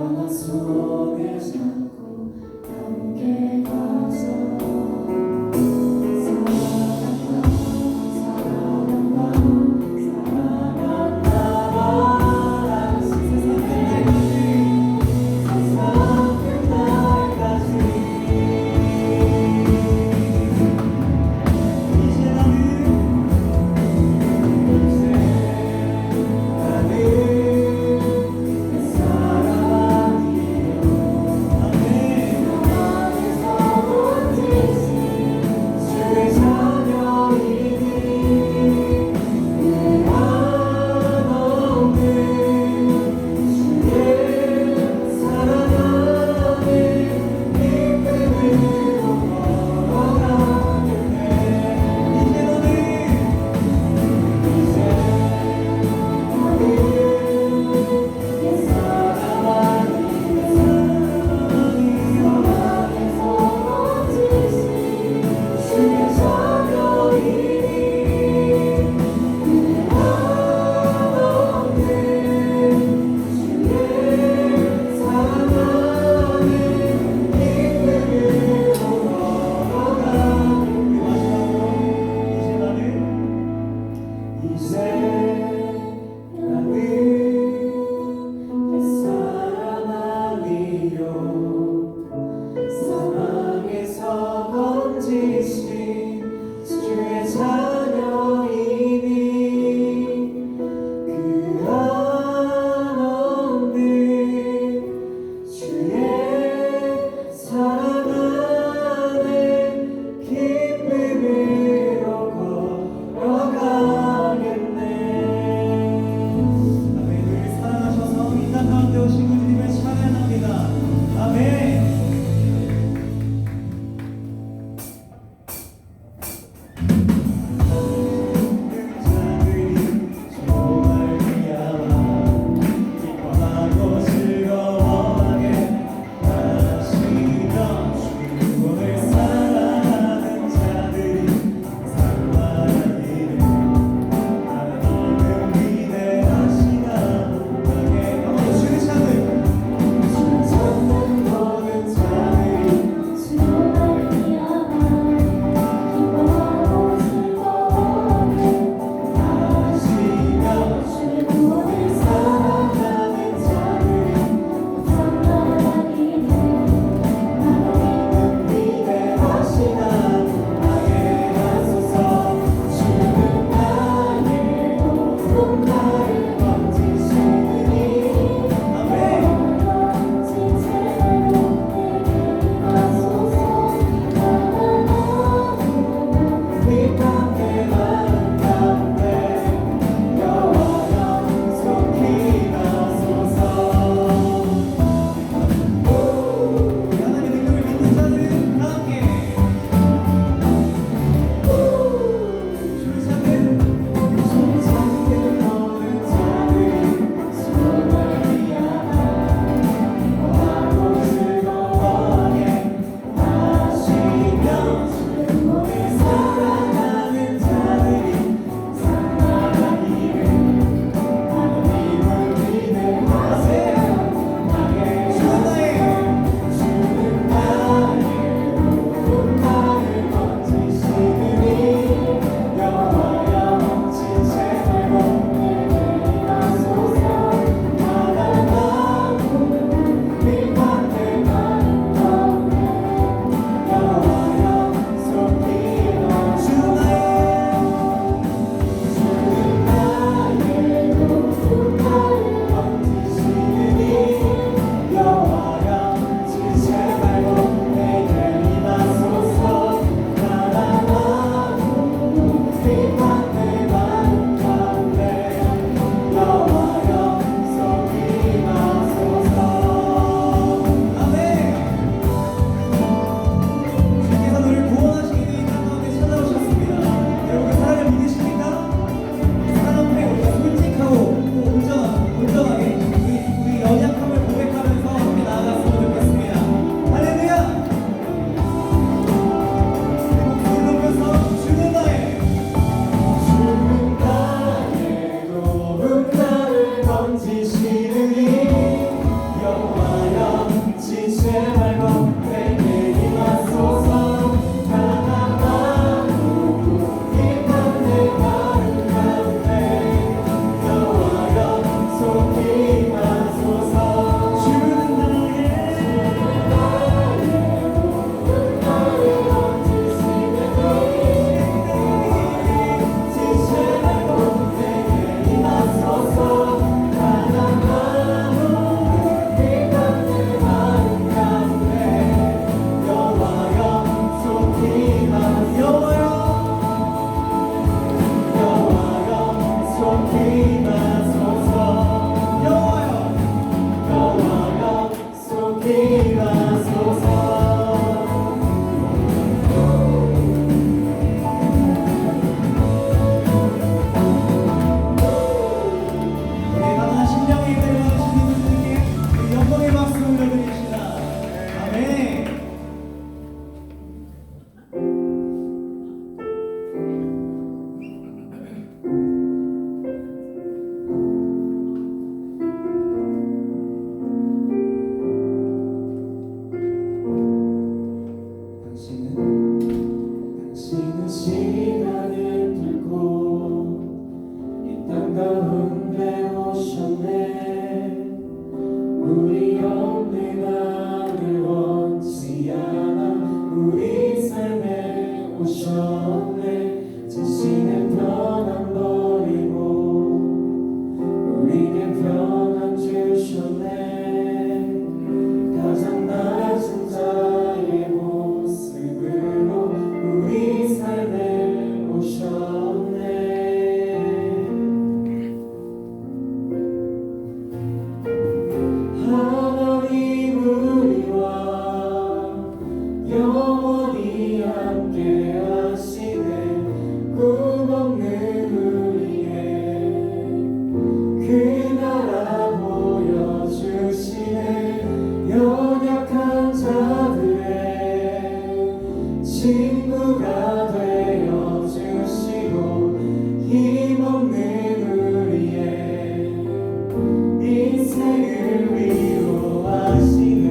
사랑하기로 없는 나를 원치 않아 우리 삶에 오셨네. 자신의 편안 버리고 우리에게 평안 주셨네. 가장 낮은 자의 모습으로 우리 삶에 오셨네. 하나님 우리와 영원히 함께 하시네. 꿈없는 우리의 그 나라 보여주시네. 연약한 자들의 친구가 되어주시고 힘없는 우리의 인생을 위로하시네.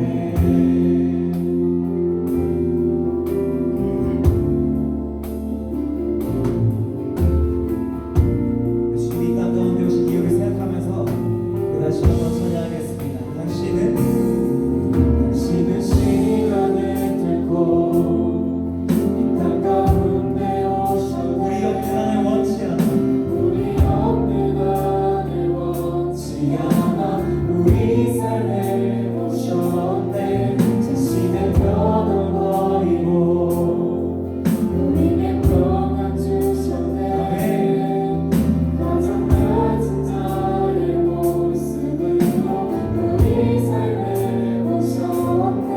주님 이 땅 가운데 오신 이유를 생각하면서 다시 한번 찬양하겠습니다. 당신은 시간을 뚫고 이 땅 가운데 오셨네. 우리 없는 나를 원치 않아 우리 없는 나를 원치 않아 우리 삶에 오셨네. 자신의 편을 버리고 우리에게 평안 주셨네. 가장 낮은 자의 모습으로 우리 삶에 오셨네.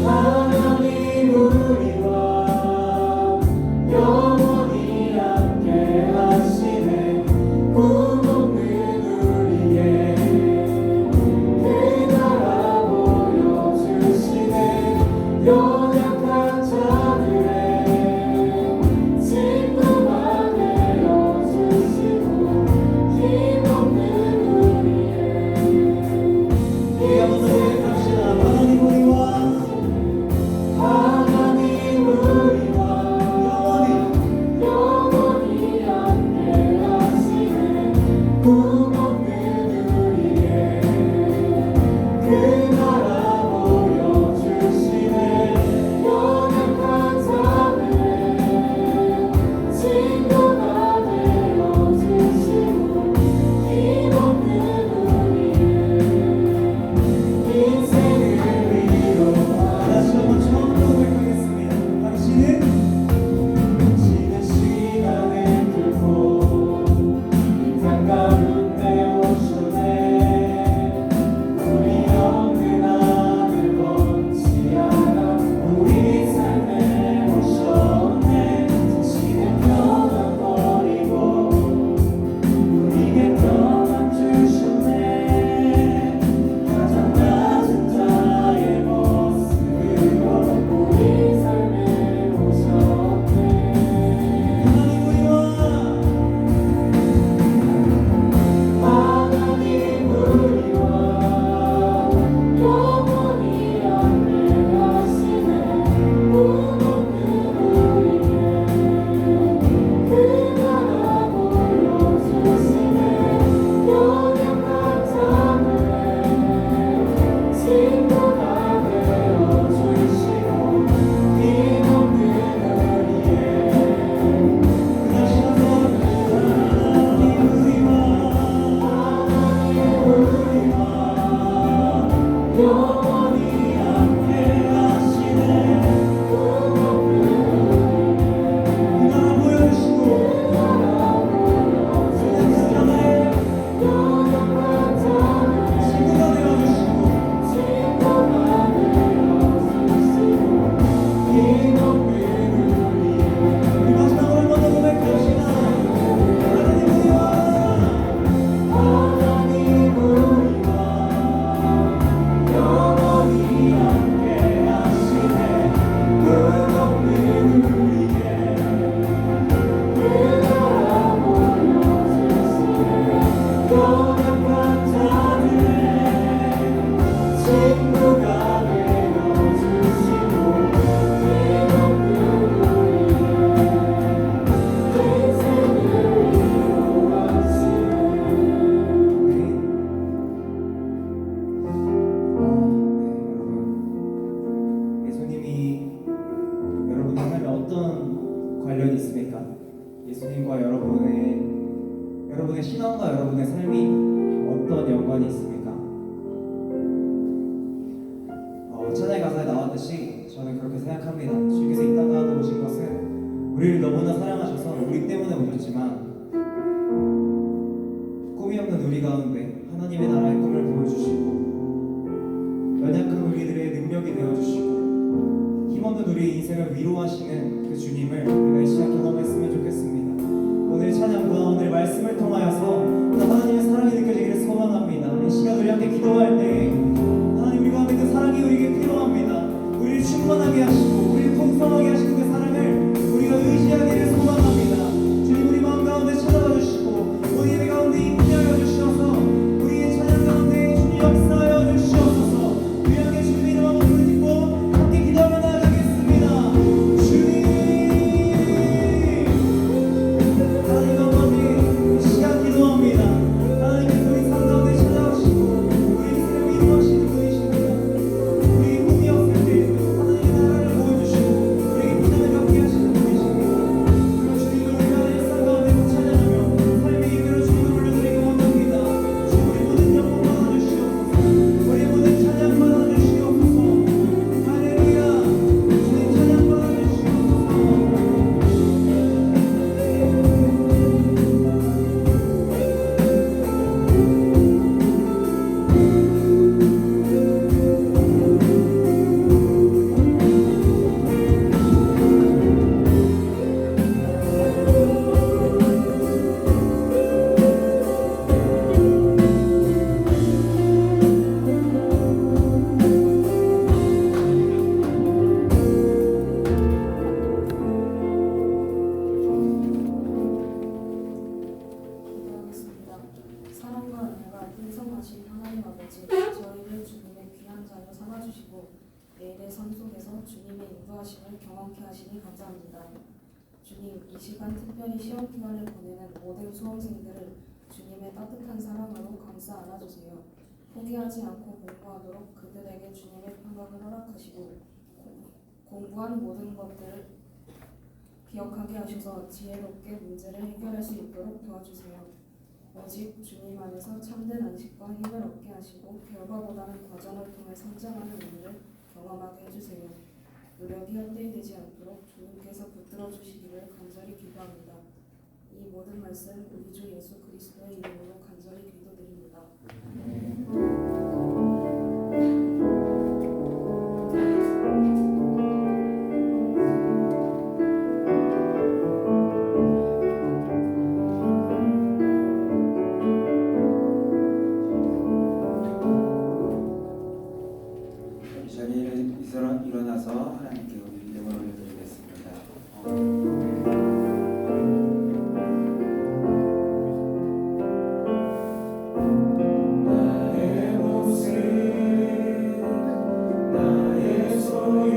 하나님 우리와 영원히 함께 하시네. 꿈없는 우리의 그 나라 보여주시네. 연약한 자들의 친구가 되어주시고 힘없는 우리의 인생을 하나님 우리와 영원히 함께 하시네. 꿈없는 우리의 그 나라 보여주시네. 연약한 자들의 친구가 되어주시고 힘없는 우리의 인생을 다시 한번 처음으로 고백하겠습니다. 당신은 시간을 뚫고 이 땅 가운데 신앙과 여러분의 삶이 어떤 연관이 있습니까? 찬양의 가사에 나왔듯이 저는 그렇게 생각합니다. 주님께서 이 땅 가운데 오신 것은 우리를 너무나 사랑하셔서 우리 때문에 오셨지만 꿈이 없는 우리 가운데 하나님의 나라의 꿈을 보여주시고 연약한 우리들의 능력이 되어주시고 힘없는 우리의 인생을 위로하시는 그 주님을 우리가 이 시간 경험했으면 좋겠습니다. 오늘 찬양과 오늘 말씀을 통하여서 하나님의 사랑이 느껴지기를 소망합니다. 이 시간 우리 함께 기도할 때 하나님 우리 가운데 그 사랑이 우리에게 필요합니다. 우리를 충만하게 하시고 우리를 풍성하게 하시는 그 사랑을 우리가 의지하기를 소망합니다. 주님 우리 마음 가운데 찾아와 주시고 우리 예배 가운데 임재하여 주셔서 우리의 찬양 가운데 주님 역사하여 주시옵소서. 우리 함께 주님의 이름 한번 부르짖고 함께 기도하며 나아가겠습니다. 주님 하나님 아버지 이 시간 기도합니다. 하나님께서 우리 삶 가운데 찾아오시고 우리 인생을 위로하시는 분이십니다. 우리 꿈이 없을 때 하나님의 나라를 보여주시고 우리에게 비전을 갖게 하시는 분이십니다. 그런 주님을 우리가 일상 가운데 찬양하며 삶의 이유로 주님을 올려드리기 원합니다. 주님 우리 모든 영광 받아주시옵소서. 우리 모든 찬양 받아주시옵소서. 할렐루야. 주님 찬양 기도하겠습니다. 사랑과 은혜가 풍성하신 하나님 아버지, 저희를 주님의 귀한 자녀 삼아주시고 내일의 삶 속에서 주님의 인도하심을 경험케 하시니 감사합니다. 주님, 이 시간 특별히 시험 기간을 보내는 모든 수험생들을 주님의 따뜻한 사랑으로 감싸 안아주세요. 포기하지 않고 공부하도록 그들에게 주님의 평강을 허락하시고 공부한 모든 것들을 기억하게 하셔서 지혜롭게 문제를 해결할 수 있도록 도와주세요. 오직 주님 안에서 참된 안식과 힘을 얻게 하시고 결과보다는 과정을 통해 성장하는 은혜를 경험하게 해주세요. 노력이 헛되이 되지 않도록 주님께서 붙들어 주시기를 간절히 기도합니다. 이 모든 말씀 우리 주 예수 그리스도의 이름으로 간절히 기도드립니다. 이 자리에 일어나서 하나님께 우리 이름을 올려드리겠습니다. 나의 모습 나의 소유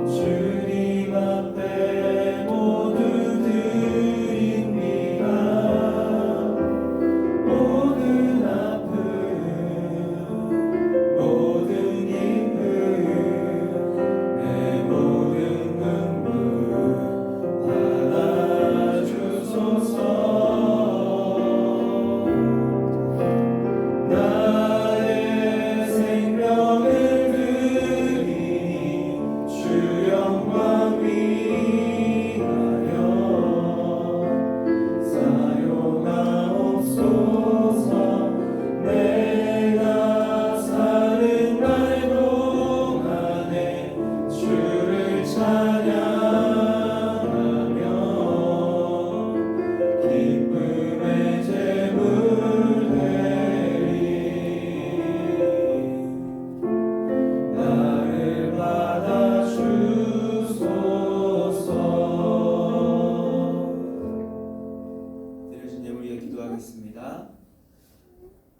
주님 앞에 모두 드립니다. 모든 아픔 모든 기쁨 내 모든 눈물 받아주소서. 나의 생명을 드리니 주 영광 위하여 사용하옵소서. 내가 사는 날 동안에 주를 찬양하며 기쁨의 제물 되리. 나를 받아주소서. 들으신 예 우리가 기도하겠습니다.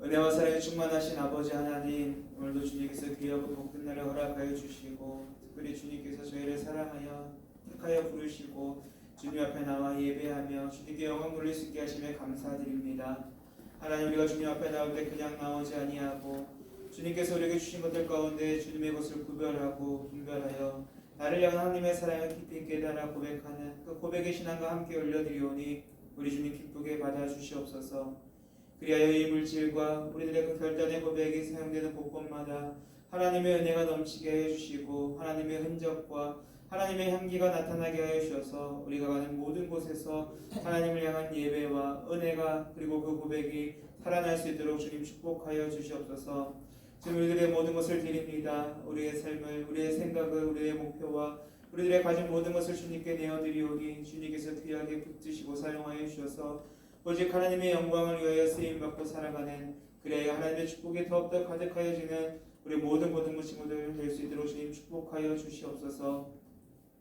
은혜와 사랑에 충만하신 아버지 하나님, 오늘도 주님께서 귀하고 복된 날을 허락하여 주시고 특별히 주님께서 저희를 사랑하여 택하여 부르시고 주님 앞에 나와 예배하며 주님께 영광 돌릴 수 있게 하심에 감사드립니다. 하나님, 우리가 주님 앞에 나올 때 그냥 나오지 아니하고 주님께서 우리에게 주신 것들 가운데 주님의 것을 구별하고 분별하여 나를 향한 하나님의 사랑을 깊이 깨달아 고백하는 그 고백의 신앙과 함께 올려드리오니 우리 주님 기쁘게 받아주시옵소서. 그리하여 이 물질과 우리들의 그 결단의 고백이 사용되는 곳곳마다 하나님의 은혜가 넘치게 하여 주시고 하나님의 흔적과 하나님의 향기가 나타나게 하여 주셔서 우리가 가는 모든 곳에서 하나님을 향한 예배와 은혜가 그리고 그 고백이 살아날 수 있도록 주님 축복하여 주시옵소서. 지금 우리들의 모든 것을 드립니다. 우리의 삶을, 우리의 생각을, 우리의 목표와 우리들의 가진 모든 것을 주님께 내어드리오니 주님께서 귀하게 붙드시고 사용하여 주셔서 오직 하나님의 영광을 위하여 쓰임받고 살아가는, 그래야 하나님의 축복이 더욱더 가득하여지는 우리 모든 친구들 될 수 있도록 주님 축복하여 주시옵소서.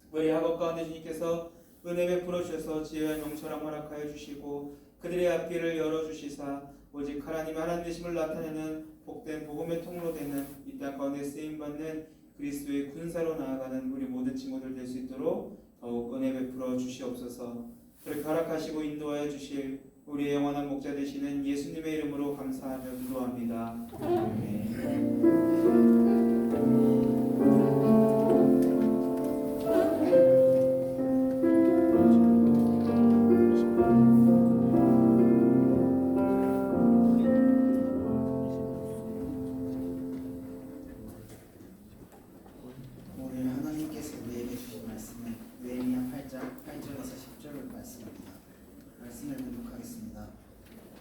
특별히 학업 가운데 주님께서 은혜 베풀어 주셔서 지혜와 명철함 허락하여 주시고 그들의 앞길을 열어주시사 오직 하나님의 하나님 되심을 나타내는 복된 복음의 통로 되는 이 땅 가운데 쓰임받는 그리스도의 군사로 나아가는 우리 모든 친구들 될 수 있도록 더욱 은혜 베풀어 주시옵소서. 그렇게 허락하시고 인도하여 주실 우리의 영원한 목자 되시는 예수님의 이름으로 감사하며 기도합니다. 아멘. 오늘 하나님께서 우리에게 주신 말씀은 느헤미야 8장 8절에서 10절 말씀입니다. 말씀을 낭독하겠습니다.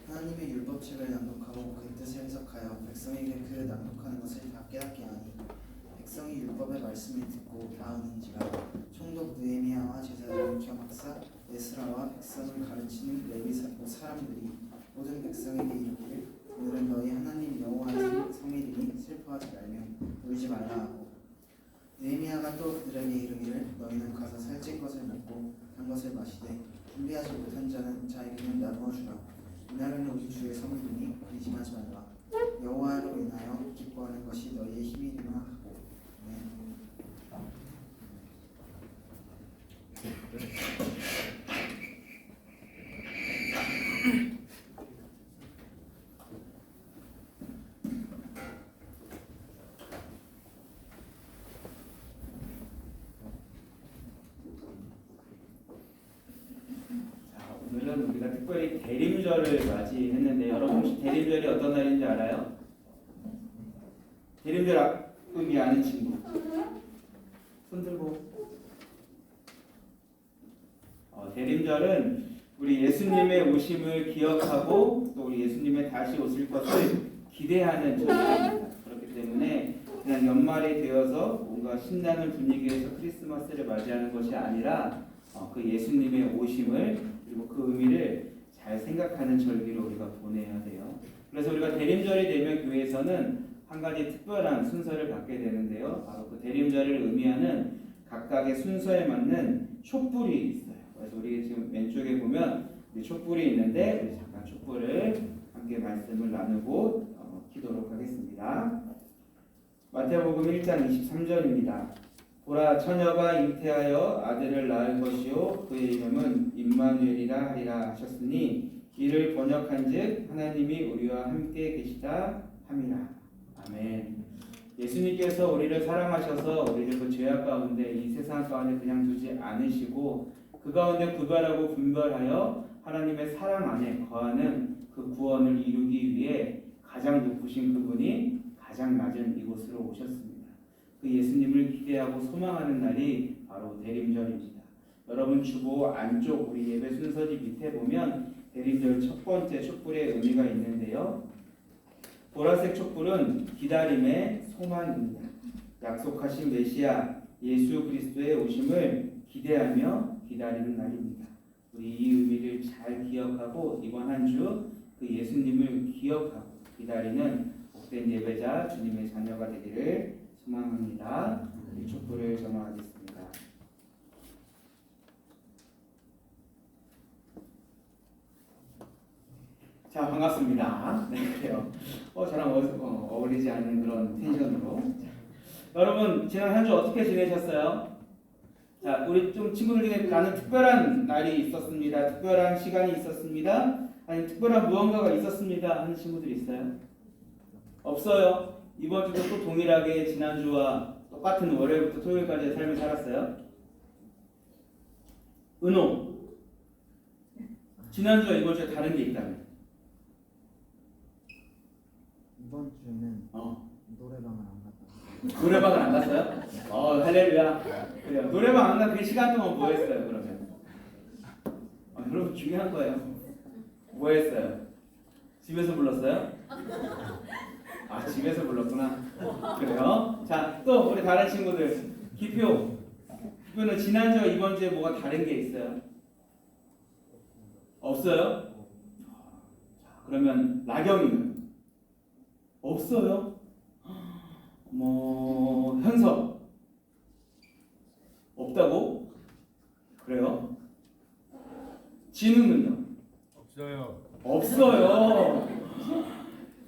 하나님의 율법책을 낭독하고 그 뜻을 해석하여 백성에게 그 낭독하는 것을 다 깨닫게 하니 백성이 율법의 말씀을 듣고 나으는지라. 총독 느헤미야와 제사장 겸학사 에스라와 백성을 가르치는 레위 사람들이 모든 백성에게 이르기를 오늘은 너희 하나님 여호와의 성일이니 슬퍼하지 말며 울지 말라 하고, 느헤미야가 또 그들에게 이르기를 너희는 가서 살찐 것을 먹고 단 것을 마시되 준비하지 못한 자에게는 나누어 주라. 이날은 우리 주의 성일이니 근심하지 말라. 여호와로 인하여 기뻐하는 것이 너희의 힘이니라 하고. 오늘은 우리가 특별히 대림절을 맞이했는데 여러분 혹시 대림절이 어떤 날인지 알아요? 대림절 의미 아는 친구 손 들고. 대림절은 우리 예수님의 오심을 기억하고 또 우리 예수님의 다시 오실 것을 기대하는 절기입니다. 그렇기 때문에 그냥 연말이 되어서 뭔가 신나는 분위기에서 크리스마스를 맞이하는 것이 아니라 그 예수님의 오심을 그리고 그 의미를 잘 생각하는 절기로 우리가 보내야 돼요. 그래서 우리가 대림절이 되면 교회에서는 한 가지 특별한 순서를 갖게 되는데요. 바로 그 대림절을 의미하는 각각의 순서에 맞는 촛불이 있어요. 그래서 우리 지금 왼쪽에 보면 촛불이 있는데 우리 잠깐 촛불을 함께 말씀을 나누고 기도록 하겠습니다. 마태복음 1장 23절입니다. 보라, 처녀가 잉태하여 아들을 낳을 것이요 그의 이름은 임마누엘이라 하리라 하셨으니 이를 번역한즉 하나님이 우리와 함께 계시다 함이라. 아멘. 예수님께서 우리를 사랑하셔서 우리를 그 죄악 가운데 이 세상 가운데 그냥 두지 않으시고 그 가운데 구별하고 분별하여 하나님의 사랑 안에 거하는 그 구원을 이루기 위해 가장 높으신 그분이 가장 낮은 이곳으로 오셨습니다. 그 예수님을 기대하고 소망하는 날이 바로 대림절입니다. 여러분 주보 안쪽 우리 예배 순서지 밑에 보면 대림절 첫 번째 촛불의 의미가 있는데요. 보라색 촛불은 기다림의 소망입니다. 약속하신 메시아 예수 그리스도의 오심을 기대하며 기다리는 날입니다. 우리 이 의미를 잘 기억하고 이번 한 주 그 예수님을 기억하고 기다리는 복된 예배자 주님의 자녀가 되기를 소망합니다. 촛불을 점화하겠습니다. 자, 반갑습니다. 네, 그래요. 저랑 어울리지 않는 그런 텐션으로. 자, 여러분 지난 한 주 어떻게 지내셨어요? 자, 우리 좀 친구들 중에 나는 특별한 날이 있었습니다. 특별한 시간이 있었습니다. 아니 특별한 무언가가 있었습니다 하는 친구들 있어요? 없어요? 이번 주도 또 동일하게 지난주와 똑같은 월요일부터 토요일까지의 삶을 살았어요? 은호 지난주와 이번 주에 다른 게 있다면? 이번 주에는 노래방을 안 갔다. 노래방을 안 갔어요? 할렐루야. 그래요. 노래방 안 간 그 시간 동안 뭐 했어요, 그러면? 여러분 중요한 거예요. 뭐 했어요? 집에서 불렀어요? 집에서 불렀구나. 그래요? 자, 또 우리 다른 친구들. 기표는 지난주와 이번 주에 뭐가 다른 게 있어요? 없어요? 자, 그러면 나경이는? 없어요? 현석? 없다고? 그래요? 진우는요? 없어요. 없어요.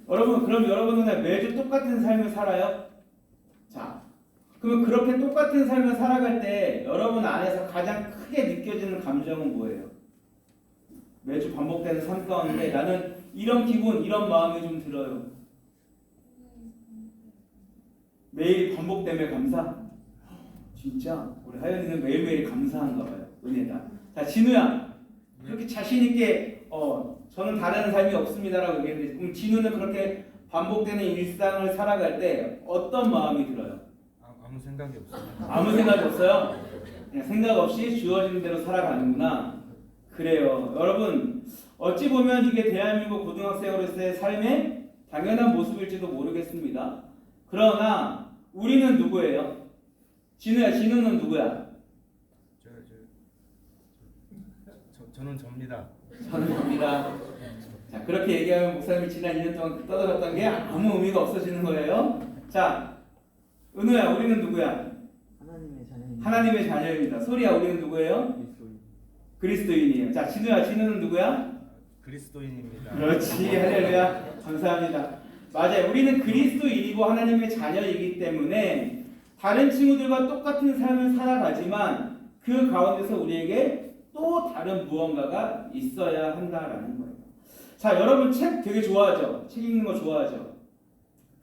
여러분, 그럼 여러분은 매주 똑같은 삶을 살아요? 자, 그러면 그렇게 똑같은 삶을 살아갈 때 여러분 안에서 가장 크게 느껴지는 감정은 뭐예요? 매주 반복되는 삶 가운데 나는 이런 기분, 이런 마음이 좀 들어요. 매일 반복됨에 감사? 진짜 우리 하연이는 매일매일 감사한가 봐요. 은혜다. 자, 진우야. 그렇게 자신 있게 저는 다른 삶이 없습니다라고 얘기했는데 그럼 진우는 그렇게 반복되는 일상을 살아갈 때 어떤 마음이 들어요? 아무 생각이 없어요. 아무 생각이 없어요? 그냥 생각 없이 주어지는 대로 살아가는구나. 그래요. 여러분 어찌 보면 이게 대한민국 고등학생으로서의 삶의 당연한 모습일지도 모르겠습니다. 그러나 우리는 누구예요? 진우야, 진우는 누구야? 저는 접니다. 저는 접니다. 자, 그렇게 얘기하면 목사님이 지난 2년 동안 떠들었던 게 아무 의미가 없어지는 거예요. 자, 은우야, 우리는 누구야? 하나님의 자녀입니다. 하나님의 자녀입니다. 소리야, 우리는 누구예요? 그리스도인이에요. 자, 진우야, 진우는 누구야? 그리스도인입니다. 그렇지, 할렐루야. 감사합니다. 맞아요. 우리는 그리스도인이고 하나님의 자녀이기 때문에 다른 친구들과 똑같은 삶을 살아가지만 그 가운데서 우리에게 또 다른 무언가가 있어야 한다라는 거예요. 자, 여러분 책 되게 좋아하죠? 책 읽는 거 좋아하죠?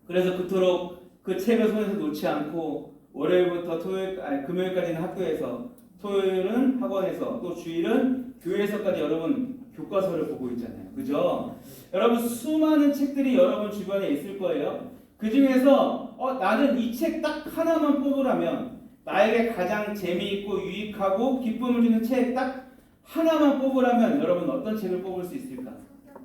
그래서 그토록 그 책을 손에서 놓지 않고 월요일부터 금요일까지는 학교에서, 토요일은 학원에서, 또 주일은 교회에서까지 여러분 교과서를 보고 있잖아요. 그죠? 여러분 수많은 책들이 여러분 주변에 있을 거예요. 그 중에서 나는 이 책 딱 하나만 뽑으라면 나에게 가장 재미있고 유익하고 기쁨을 주는 책 딱 하나만 뽑으라면 여러분 어떤 책을 뽑을 수 있을까?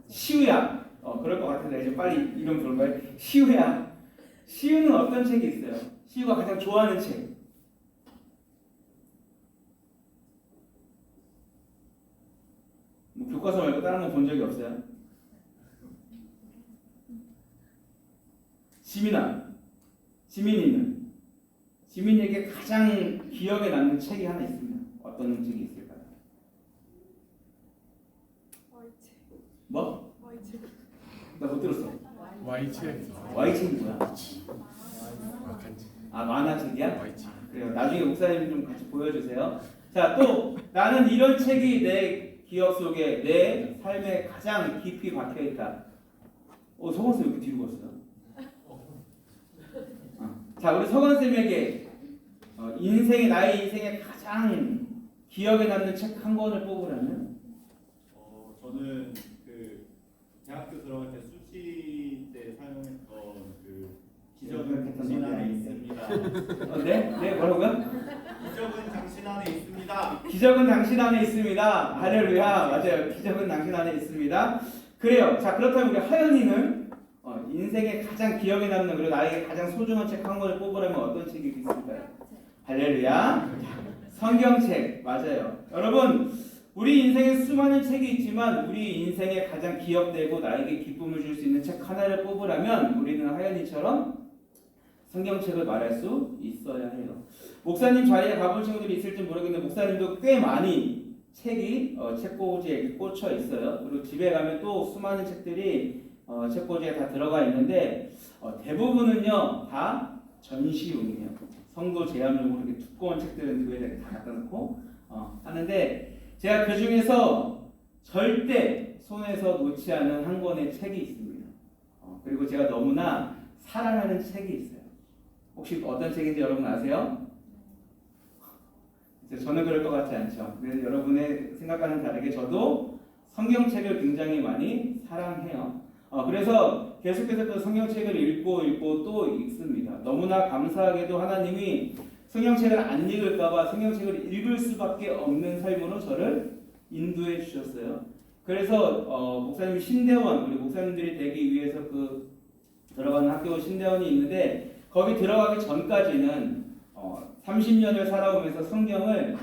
시우야. 그럴 것 같은데 이제 빨리 이름 부르면 시우야. 시우는 어떤 책이 있어요? 시우가 가장 좋아하는 책. 뭐 교과서 말고 다른 거 본 적이 없어요? 지민이는? 지민이에게 가장 기억에 남는 책이 하나 있습니다. 어떤 책이 있을까요? 뭐? 나 못 들었어. Y책. Y책이 뭐야? 간지. 만화책이야? Y책. 그래요. 나중에 목사님 좀 같이 보여주세요. 자, 또 나는 이런 책이 내 기억 속에 내 삶에 가장 깊이 박혀있다. 서건쌤 왜 이렇게 뒤로 갔어요? 자, 우리 서건쌤에게 나의 인생에 가장 기억에 남는 책 한 권을 뽑으라면? 저는 그 대학교 들어갈 때 수시 때 사용했던 그 기적은 당신 안에 있습니다. 네? 뭐라고요? 기적은 당신 안에 있습니다. 기적은 당신 안에 있습니다. 할렐루야. 맞아요. 기적은 당신 안에 있습니다. 그래요. 자, 그렇다면 우리 하연이는 인생에 가장 기억에 남는 그리고 나에게 가장 소중한 책 한 권을 뽑으라면 어떤 책이 있을까요? 할렐루야. 성경책. 맞아요. 여러분, 우리 인생에 수많은 책이 있지만 우리 인생에 가장 기억되고 나에게 기쁨을 줄 수 있는 책 하나를 뽑으라면 우리는 하연이처럼 성경책을 말할 수 있어야 해요. 목사님 자리에 가본 친구들이 있을지 모르겠는데 목사님도 꽤 많이 책이 책꽂이에 꽂혀 있어요. 그리고 집에 가면 또 수많은 책들이 책꽂이에 다 들어가 있는데 대부분은요 다 전시용이에요. 성도 제한용으로 이렇게 두꺼운 책들은 교회에 다 갖다 놓고 하는데 제가 그 중에서 절대 손에서 놓지 않은 한 권의 책이 있습니다. 그리고 제가 너무나 사랑하는 책이 있어요. 혹시 어떤 책인지 여러분 아세요? 저는 그럴 것 같지 않죠. 그래서 여러분의 생각과는 다르게 저도 성경책을 굉장히 많이 사랑해요. 그래서 계속해서 그 성경책을 읽고 또 읽습니다. 너무나 감사하게도 하나님이 성경책을 안 읽을까봐 성경책을 읽을 수밖에 없는 삶으로 저를 인도해 주셨어요. 그래서 목사님 신대원, 우리 목사님들이 되기 위해서 그 들어가는 학교 신대원이 있는데 거기 들어가기 전까지는 30년을 살아오면서 성경을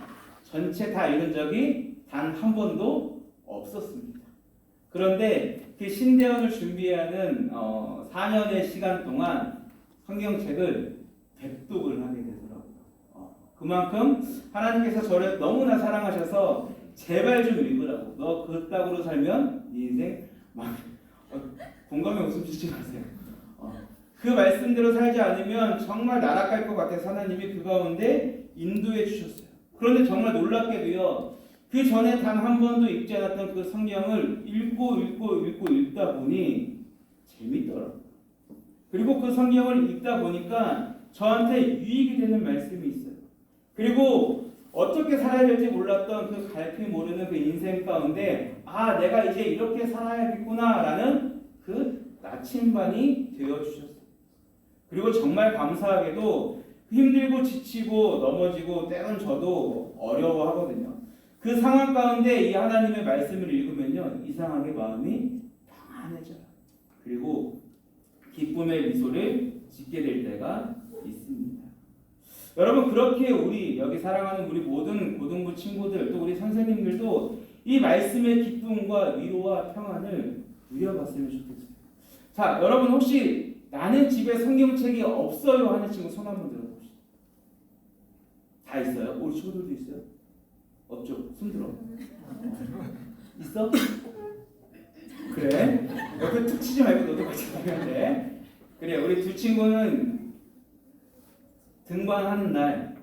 전체 다 읽은 적이 단 한 번도 없었습니다. 그런데 그 신대원을 준비하는 4년의 시간 동안 성경책을 백독을 하게 되더라고요. 그만큼 하나님께서 저를 너무나 사랑하셔서 제발 좀 읽으라고. 너 그따구로 살면 네 인생 막 공감에 웃음 짓지 마세요. 그 말씀대로 살지 않으면 정말 나락갈 것 같아서 하나님이 그 가운데 인도해 주셨어요. 그런데 정말 놀랍게도요. 그 전에 단 한 번도 읽지 않았던 그 성경을 읽고 읽다 보니 재밌더라고요. 그리고 그 성경을 읽다 보니까 저한테 유익이 되는 말씀이 있어요. 그리고 어떻게 살아야 될지 몰랐던 그 갈피 모르는 그 인생 가운데 내가 이제 이렇게 살아야겠구나라는 그 나침반이 되어주셨어요. 그리고 정말 감사하게도 힘들고 지치고 넘어지고 때론 저도 어려워하거든요. 그 상황 가운데 이 하나님의 말씀을 읽으면요 이상하게 마음이 평안해져요. 그리고 기쁨의 미소를 짓게 될 때가 있습니다. 여러분 그렇게 우리 여기 사랑하는 우리 모든 고등부 친구들 또 우리 선생님들도 이 말씀의 기쁨과 위로와 평안을 누려봤으면 좋겠어요. 자 여러분 혹시 나는 집에 성경책이 없어요 하는 친구 손 한번 들어봅시다. 다 있어요? 우리 친구들도 있어요? 없죠? 손 들어. 있어? 그래? 옆에 툭 치지 말고 너도 같이 가면 돼. 그래 우리 두 친구는 등반하는 날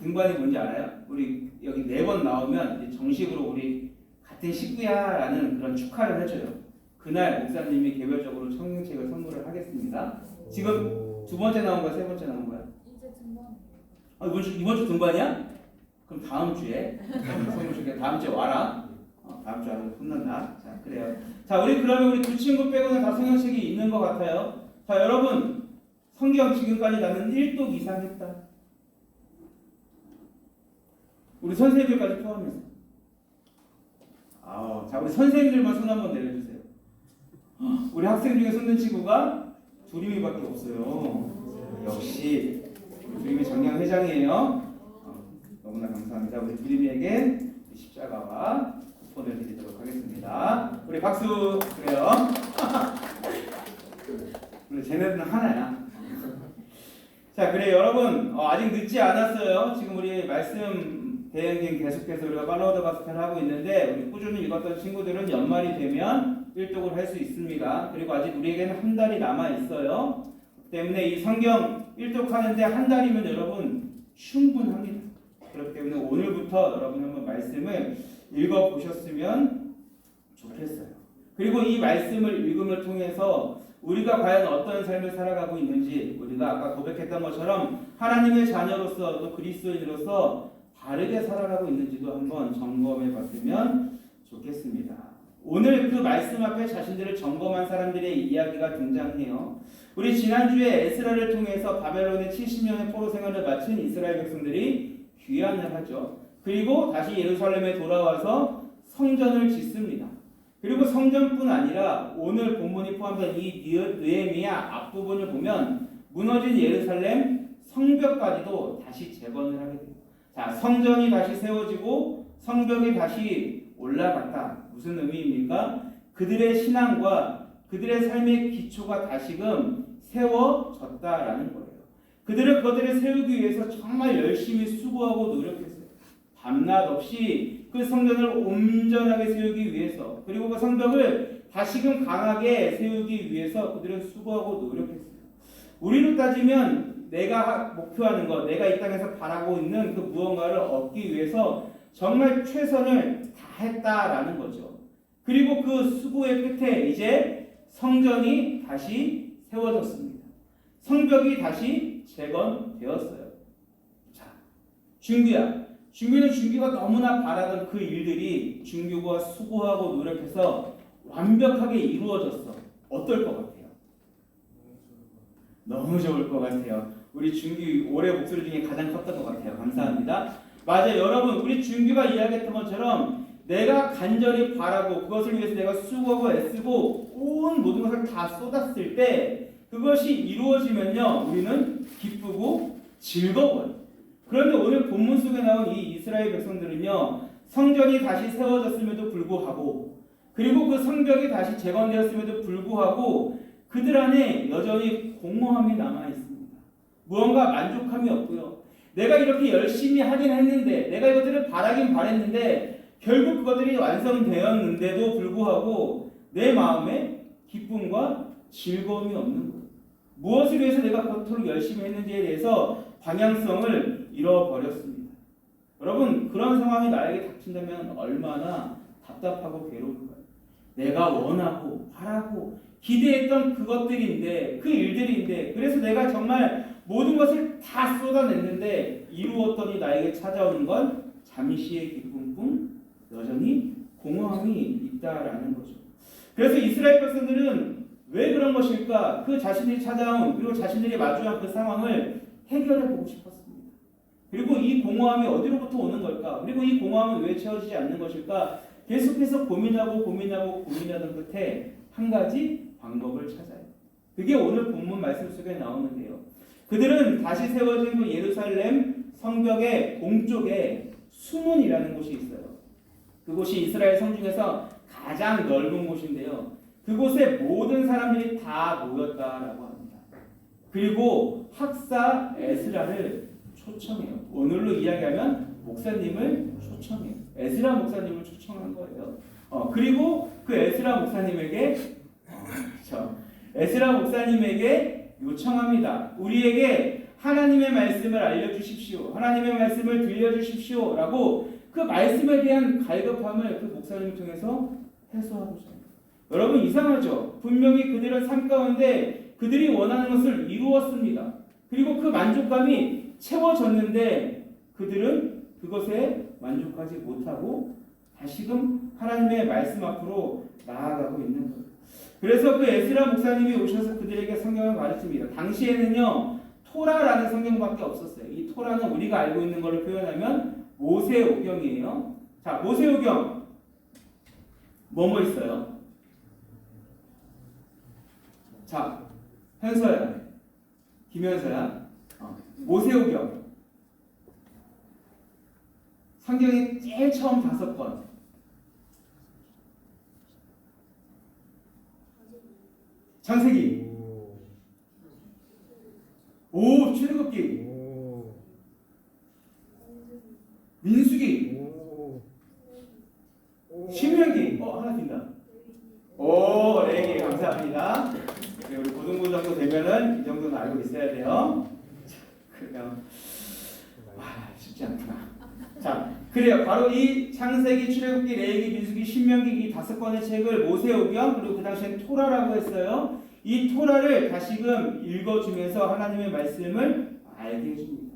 등반이 뭔지 알아요? 우리 여기 4번 나오면 이제 정식으로 우리 같은 식구야 라는 그런 축하를 해줘요. 그날 목사님이 개별적으로 성경책을 선물을 하겠습니다. 지금 2번째 나온 거야? 3번째 나온 거야? 이제 등반. 이번 주 등반이야? 그럼 다음 주에 선물 줄게. 다음 주에 와라. 다음 주에 와서 혼난다. 자 그래요. 자 우리 그러면 우리 두 친구 빼고는 다 성경책이 있는 것 같아요. 자 여러분 성경 지금까지 나는 1독 이상 했다. 우리 선생님들까지 포함해서. 자 우리 선생님들만 손 한번 내려주세요. 우리 학생 중에 손 든 친구가 두림이밖에 없어요. 역시 우리 두림이 작년 회장이에요. 너무나 감사합니다. 우리 두림이에게 십자가와 쿠폰을 드리도록 하겠습니다. 우리 박수. 그래요. 우리 쟤네들은 하나야. 자 그래 여러분 아직 늦지 않았어요. 지금 우리 말씀 대행진 계속해서 우리가 팔로워 더 가스펠 하고 있는데 우리 꾸준히 읽었던 친구들은 연말이 되면 1독을 할 수 있습니다. 그리고 아직 우리에게는 한 달이 남아 있어요. 때문에 이 성경 1독 하는데 한 달이면 여러분 충분합니다. 그렇기 때문에 오늘부터 여러분 한번 말씀을 읽어보셨으면 좋겠어요. 그리고 이 말씀을 읽음을 통해서 우리가 과연 어떤 삶을 살아가고 있는지 우리가 아까 고백했던 것처럼 하나님의 자녀로서 또 그리스도인으로서 다르게 살아가고 있는지도 한번 점검해 봤으면 좋겠습니다. 오늘 그 말씀 앞에 자신들을 점검한 사람들의 이야기가 등장해요. 우리 지난주에 에스라를 통해서 바벨론의 70년의 포로 생활을 마친 이스라엘 백성들이 귀환을 하죠. 그리고 다시 예루살렘에 돌아와서 성전을 짓습니다. 그리고 성전뿐 아니라 오늘 본문이 포함된 이 느헤미야 앞부분을 보면 무너진 예루살렘 성벽까지도 다시 재건을 하게 됩니다. 자, 성전이 다시 세워지고 성벽이 다시 올라갔다. 무슨 의미입니까? 그들의 신앙과 그들의 삶의 기초가 다시금 세워졌다라는 거예요. 그들은 그것들을 세우기 위해서 정말 열심히 수고하고 노력했어요. 밤낮 없이 그 성전을 온전하게 세우기 위해서 그리고 그 성벽을 다시금 강하게 세우기 위해서 그들은 수고하고 노력했어요. 우리로 따지면 내가 목표하는 것, 내가 이 땅에서 바라고 있는 그 무언가를 얻기 위해서 정말 최선을 다했다라는 거죠. 그리고 그 수고의 끝에 이제 성전이 다시 세워졌습니다. 성벽이 다시 재건되었어요. 자, 중구야. 준규는 준규가 너무나 바라던 그 일들이 준규가 수고하고 노력해서 완벽하게 이루어졌어. 어떨 것 같아요? 너무 좋을 것 같아요. 우리 준규 올해 목소리 중에 가장 컸던 것 같아요. 감사합니다. 맞아요. 여러분, 우리 준규가 이야기했던 것처럼 내가 간절히 바라고 그것을 위해서 내가 수고하고 애쓰고 온 모든 것을 다 쏟았을 때 그것이 이루어지면요, 우리는 기쁘고 즐거워요. 그런데 오늘 본문 속에 나온 이 이스라엘 백성들은요, 성전이 다시 세워졌음에도 불구하고, 그리고 그 성벽이 다시 재건되었음에도 불구하고 그들 안에 여전히 공허함이 남아 있습니다. 무언가 만족함이 없고요. 내가 이렇게 열심히 하긴 했는데, 내가 이것들을 바라긴 바랬는데 결국 그것들이 완성되었는데도 불구하고 내 마음에 기쁨과 즐거움이 없는 거예요. 무엇을 위해서 내가 그토록 열심히 했는지에 대해서 방향성을 잃어버렸습니다. 여러분, 그런 상황이 나에게 닥친다면 얼마나 답답하고 괴로울까요? 내가 원하고 바라고 기대했던 그것들인데, 그 일들인데, 그래서 내가 정말 모든 것을 다 쏟아냈는데 이루었더니 나에게 찾아오는 건 잠시의 기쁨뿐 여전히 공허함이 있다라는 거죠. 그래서 이스라엘 백성들은 왜 그런 것일까? 그 자신들이 찾아온, 그리고 자신들이 마주한 그 상황을 해결해 보고 싶었습니다. 그리고 이 공허함이 어디로부터 오는 걸까? 그리고 이 공허함은 왜 채워지지 않는 것일까? 계속해서 고민하던 끝에 한 가지 방법을 찾아요. 그게 오늘 본문 말씀 속에 나오는데요. 그들은 다시 세워진 그 예루살렘 성벽의 동쪽에 수문이라는 곳이 있어요. 그곳이 이스라엘 성 중에서 가장 넓은 곳인데요. 그곳에 모든 사람들이 다 모였다라고 합니다. 그리고 학사 에스라를 초청해요. 오늘로 이야기하면 목사님을 초청해요. 에스라 목사님을 초청한 거예요. 그리고 그 에스라 목사님에게 요청합니다. 우리에게 하나님의 말씀을 알려주십시오. 하나님의 말씀을 들려주십시오. 라고 그 말씀에 대한 갈급함을 그 목사님을 통해서 해소하고자 합니다. 여러분, 이상하죠? 분명히 그들은 삶 가운데 그들이 원하는 것을 이루었습니다. 그리고 그 만족감이 채워졌는데 그들은 그것에 만족하지 못하고 다시금 하나님의 말씀 앞으로 나아가고 있는 거예요. 그래서 그 에스라 목사님이 오셔서 그들에게 성경을 가르칩니다. 당시에는요, 토라라는 성경밖에 없었어요. 이 토라는 우리가 알고 있는 걸로 표현하면 모세오경이에요. 자, 모세오경 뭐뭐 있어요? 자, 현서야, 김현서야, 모세오경 성경의 제일 처음 5권. 창세기. 오, 출애굽기. 민수기. 신명기. 하나 빈다. 오, 네, 감사합니다. 네, 우리 고등부 정도 되면은 이 정도는 알고 있어야 돼요. 그냥 쉽지 않구나. 자, 그래요. 바로 이 창세기, 출애굽기, 레위기, 민수기, 신명기 이 5권의 책을 모세오경, 그리고 그 당시엔 토라라고 했어요. 이 토라를 다시금 읽어주면서 하나님의 말씀을 알게 해줍니다.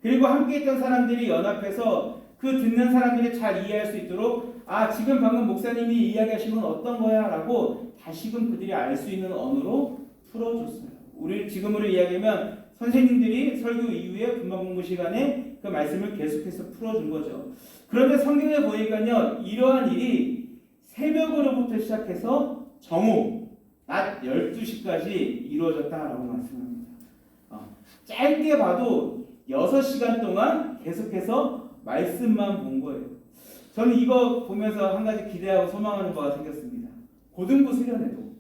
그리고 함께했던 사람들이 연합해서 그 듣는 사람들이 잘 이해할 수 있도록 지금 방금 목사님이 이야기하신 건 어떤 거야? 라고 다시금 그들이 알 수 있는 언어로 풀어줬어요. 우리 지금으로 이야기하면 선생님들이 설교 이후에 분반 공부 시간에 그 말씀을 계속해서 풀어준 거죠. 그런데 성경에 보니까요, 이러한 일이 새벽으로부터 시작해서 정오, 낮 12시까지 이루어졌다라고 말씀합니다. 짧게 봐도 6시간 동안 계속해서 말씀만 본 거예요. 저는 이거 보면서 한 가지 기대하고 소망하는 바가 생겼습니다. 고등부 수련회도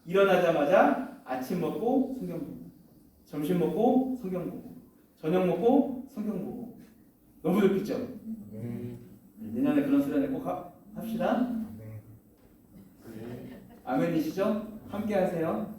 일어나자마자 아침 먹고 성경 보고, 점심 먹고 성경 보고, 저녁 먹고 성경 보고. 너무 좋겠죠? 내년에 그런 수련회 꼭 합시다. 아멘이시죠? 함께 하세요.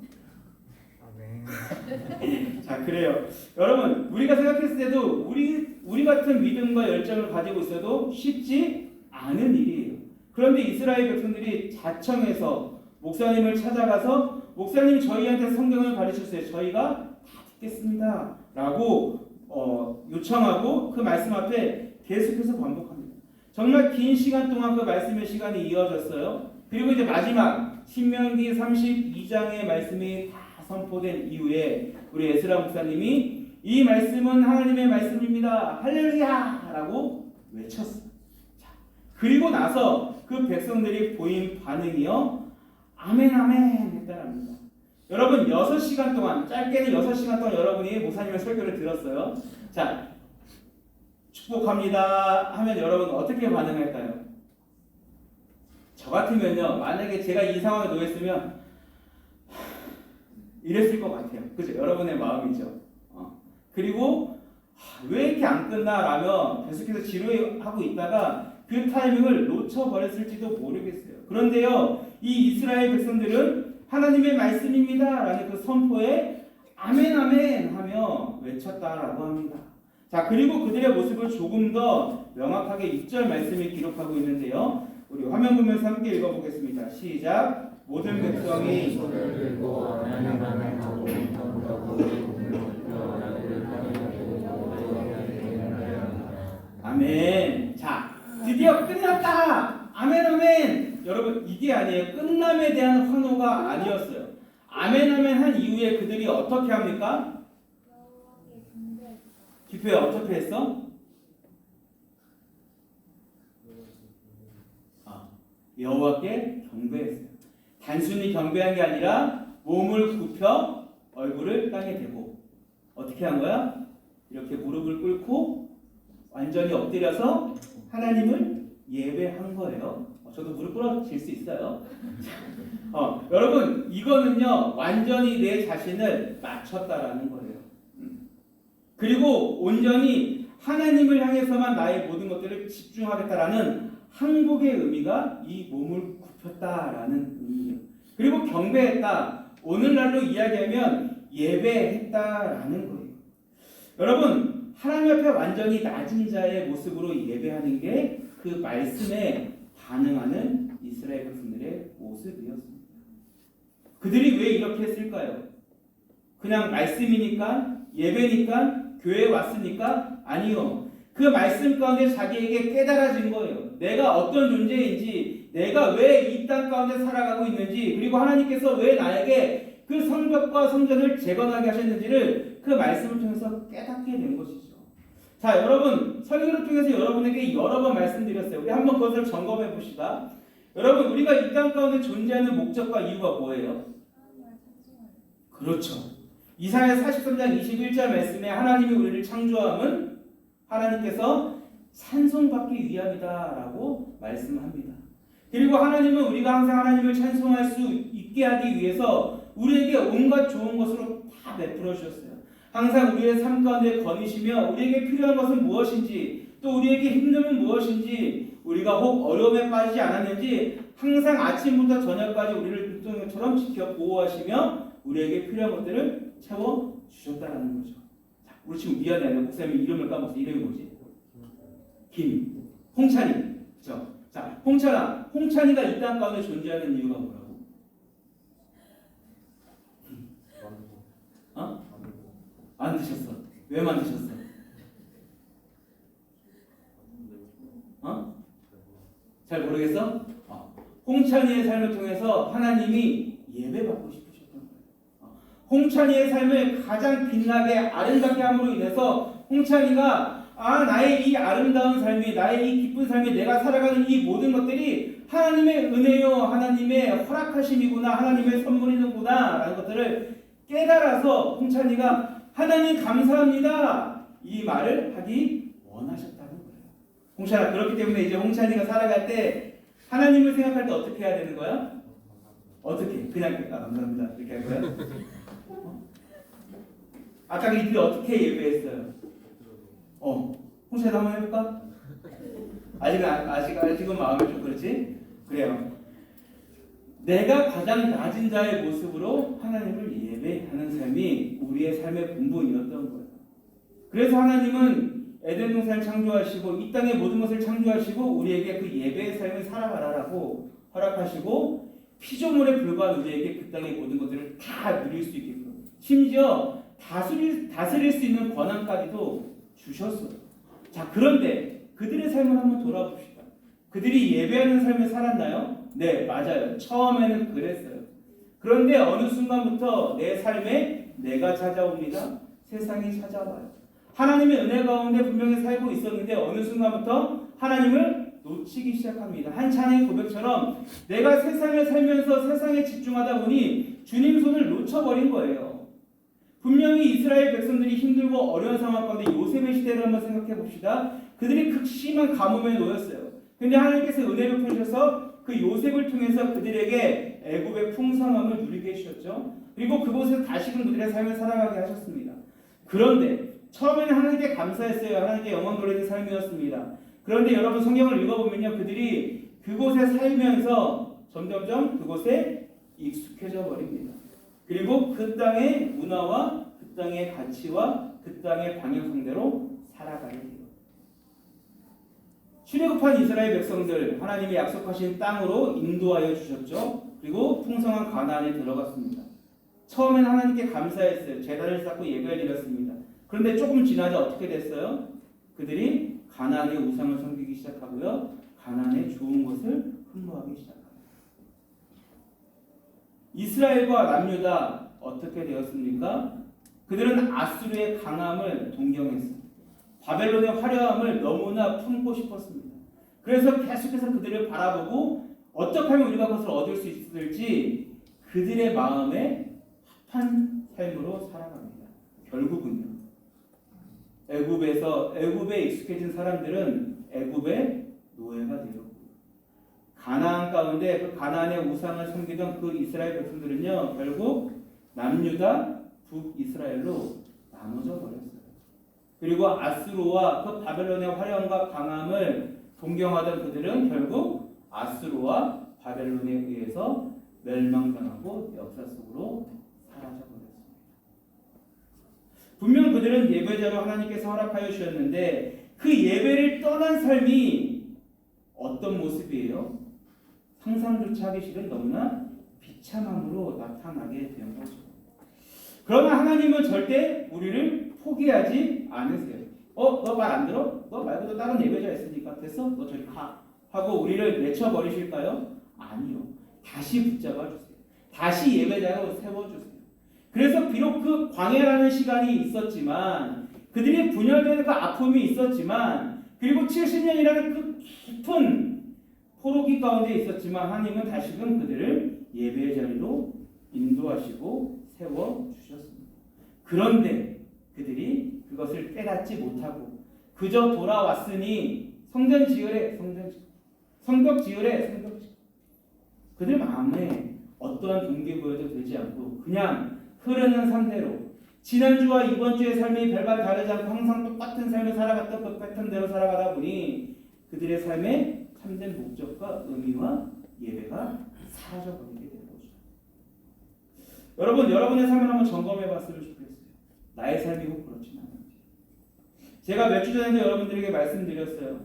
자, 그래요. 여러분, 우리가 생각했을 때도 우리 같은 믿음과 열정을 가지고 있어도 쉽지 않은 일이에요. 그런데 이스라엘 백성들이 자청해서 목사님을 찾아가서 목사님 저희한테 성경을 가르쳐주세요. 저희가 다 듣겠습니다. 라고 요청하고 그 말씀 앞에 계속해서 반복합니다. 정말 긴 시간 동안 그 말씀의 시간이 이어졌어요. 그리고 이제 마지막 신명기 32장의 말씀이 다 선포된 이후에 우리 에스라 목사님이 이 말씀은 하나님의 말씀입니다. 할렐루야! 라고 외쳤어요. 자, 그리고 나서 그 백성들이 보인 반응이요. 아멘 아멘 했다랍니다. 여러분 6시간 동안 짧게는 6시간 동안 여러분이 목사님의 설교를 들었어요. 자, 축복합니다 하면 여러분 어떻게 반응할까요? 저 같으면요, 만약에 제가 이 상황에 놓였으면 이랬을 것 같아요. 그죠? 여러분의 마음이죠. 그리고 왜 이렇게 안 끝나라면 계속해서 지루하고 있다가 그 타이밍을 놓쳐버렸을지도 모르겠어요. 그런데요, 이 이스라엘 백성들은 하나님의 말씀입니다 라는 그 선포에 아멘 아멘 하며 외쳤다라고 합니다. 자, 그리고 그들의 모습을 조금 더 명확하게 6절 말씀이 기록하고 있는데요. 우리 화면 보면서 함께 읽어보겠습니다. 시작. 모든 백성이 손을 들고 하나님 하고 아멘. 자, 드디어 끝났다. 아멘 아멘. 여러분 이게 아니에요. 끝남에 대한 환호가 아니었어요. 아멘 아멘 한 이후에 그들이 어떻게 합니까? 기표에 어떻게 했어? 여호와께 경배했어요. 단순히 경배한 게 아니라 몸을 굽혀 얼굴을 땅에 대고 어떻게 한 거야? 이렇게 무릎을 꿇고 완전히 엎드려서 하나님을 예배한 거예요. 저도 무릎 꿇어질 수 있어요. 여러분 이거는요 완전히 내 자신을 맞췄다라는 거예요. 그리고 온전히 하나님을 향해서만 나의 모든 것들을 집중하겠다라는 항복의 의미가 이 몸을 굽혔다라는 의미예요. 그리고 경배했다. 오늘날로 이야기하면 예배했다라는 거예요. 여러분 하나님 앞에 완전히 낮은 자의 모습으로 예배하는 게 그 말씀에 반응하는 이스라엘 백성들의 모습이었습니다. 그들이 왜 이렇게 했을까요? 그냥 말씀이니까 예배니까 교회에 왔으니까? 아니요. 그 말씀 가운데 자기에게 깨달아진 거예요. 내가 어떤 존재인지, 내가 왜 이 땅 가운데 살아가고 있는지, 그리고 하나님께서 왜 나에게 그 성벽과 성전을 재건하게 하셨는지를 그 말씀을 통해서 깨닫게 된 것이죠. 자, 여러분 설교를 통해서 여러분에게 여러 번 말씀드렸어요. 우리 한번 그것을 점검해 봅시다. 여러분 우리가 이 땅 가운데 존재하는 목적과 이유가 뭐예요? 그렇죠. 이사야 43장 21절 말씀에 하나님이 우리를 창조함은 하나님께서 찬송받기 위함이다라고 말씀합니다. 그리고 하나님은 우리가 항상 하나님을 찬송할 수 있게 하기 위해서 우리에게 온갖 좋은 것으로 다 베풀어 주셨어요. 항상 우리의 삶 가운데 거니시며 우리에게 필요한 것은 무엇인지 또 우리에게 힘듦은 무엇인지 우리가 혹 어려움에 빠지지 않았는지 항상 아침부터 저녁까지 우리를 눈동이처럼 지켜 보호하시며 우리에게 필요한 것들을 채워 주셨다라는 거죠. 자, 우리 지금 미안해. 목사님 이름을 까먹었어. 이름이 뭐지? 홍찬이. 그렇죠? 자, 홍찬이가 이 땅 가운데 존재하는 이유가 뭐라고? 만드셨어. 왜 만드셨어? 잘 모르겠어? 홍찬이의 삶을 통해서 하나님이 예배받고 싶으셨던 거예요. 홍찬이의 삶을 가장 빛나게 아름답게 함으로 인해서 홍찬이가 나의 이 아름다운 삶이, 나의 이 기쁜 삶이, 내가 살아가는 이 모든 것들이 하나님의 은혜요, 하나님의 허락하심이구나, 하나님의 선물이구나 라는 것들을 깨달아서 홍찬이가 하나님 감사합니다 이 말을 하기 원하셨다는 거예요. 홍찬아, 그렇기 때문에 이제 홍찬이가 살아갈 때 하나님을 생각할 때 어떻게 해야 되는 거야? 어떻게? 그냥 감사합니다 이렇게 할 거야? 아까 이들이 어떻게 예배했어요? 홍찬이 한번 해볼까? 아직은 마음이 좀 그렇지? 그래요. 내가 가장 낮은 자의 모습으로 하나님을 예배하는 삶이 우리의 삶의 본분이었던 거예요. 그래서 하나님은 에덴 동산을 창조하시고 이 땅의 모든 것을 창조하시고 우리에게 그 예배의 삶을 살아가라라고 허락하시고 피조물에 불과한 우리에게 그 땅의 모든 것들을 다 누릴 수 있게끔 다스릴 수 있는 권한까지도 주셨어요. 자, 그런데 그들의 삶을 한번 돌아봅시다. 그들이 예배하는 삶을 살았나요? 네, 맞아요. 처음에는 그랬어요. 그런데 어느 순간부터 내 삶에 내가 찾아옵니다. 세상이 찾아와요. 하나님의 은혜 가운데 분명히 살고 있었는데 어느 순간부터 하나님을 놓치기 시작합니다. 한 찬양의 고백처럼 내가 세상을 살면서 세상에 집중하다 보니 주님 손을 놓쳐버린 거예요. 분명히 이스라엘 백성들이 힘들고 어려운 상황 가운데 요셉의 시대를 한번 생각해 봅시다. 그들이 극심한 가뭄에 놓였어요. 근데 하나님께서 은혜를 베푸셔서 그 요셉을 통해서 그들에게 애굽의 풍성함을 누리게 해주셨죠. 그리고 그곳에서 다시금 그들의 삶을 살아가게 하셨습니다. 그런데 처음에는 하나님께 감사했어요. 하나님께 영광 돌리는 삶이었습니다. 그런데 여러분 성경을 읽어보면요, 그들이 그곳에 살면서 점점점 그곳에 익숙해져 버립니다. 그리고 그 땅의 문화와 그 땅의 가치와 그 땅의 방향성대로 살아가게 돼요. 출애굽한 이스라엘 백성들 하나님이 약속하신 땅으로 인도하여 주셨죠. 그리고 풍성한 가나안에 들어갔습니다. 처음에는 하나님께 감사했어요. 제단을 쌓고 예배를 드렸습니다. 그런데 조금 지나자 어떻게 됐어요? 그들이 가나안의 우상을 섬기기 시작하고요. 가나안의 좋은 것을 흠모하기 시작합니다. 이스라엘과 남유다 어떻게 되었습니까? 그들은 아수르의 강함을 동경했습니다. 바벨론의 화려함을 너무나 품고 싶었습니다. 그래서 계속해서 그들을 바라보고 어떻게 하면 우리가 그것을 얻을 수 있을지 그들의 마음에 합한 삶으로 살아갑니다. 결국은요. 애굽에 익숙해진 사람들은 애굽의 노예가 되었고 가나안 가운데 그 가나안의 우상을 섬기던 그 이스라엘 백성들은요. 결국 남유다 북이스라엘로 나눠져 버렸어요. 그리고 아수르와 그 바벨론의 화려함과 강함을 동경하던 그들은 결국 아수르와 바벨론에 의해서 멸망당하고 역사 속으로 사라져버렸습니다. 분명 그들은 예배자로 하나님께서 허락하여 주셨는데 그 예배를 떠난 삶이 어떤 모습이에요? 상상조차 하기 싫은 너무나 비참함으로 나타나게 된 거죠. 그러나 하나님은 절대 우리를 포기하지 않으세요. 너 말 안 들어? 너 말고도 다른 예배자 있으니까 됐어? 너 저리 가. 하고 우리를 내쳐버리실까요? 아니요. 다시 붙잡아 주세요. 다시 예배자로 세워주세요. 그래서 비록 그 광야라는 시간이 있었지만 그들이 분열되는 그 아픔이 있었지만 그리고 70년이라는 그 깊은 포로기 가운데 있었지만 하나님은 다시금 그들을 예배의 자리로 인도하시고 세워주셨습니다. 그런데 그들이 그것을 깨닫지 못하고 그저 돌아왔으니 성벽 지으래. 그들 마음에 어떠한 동기부여도 되지 않고 그냥 흐르는 상태로 지난주와 이번주의 삶이 별반 다르지 않고 항상 똑같은 삶을 살아갔던 그 패턴대로 살아가다 보니 그들의 삶에 참된 목적과 의미와 예배가 사라져버리게 되는 거죠. 여러분, 여러분의 삶을 한번 점검해 봤으면 좋겠어요. 나의 삶이 꼭 그렇지는 않은지. 제가 몇 주 전에도 여러분들에게 말씀드렸어요.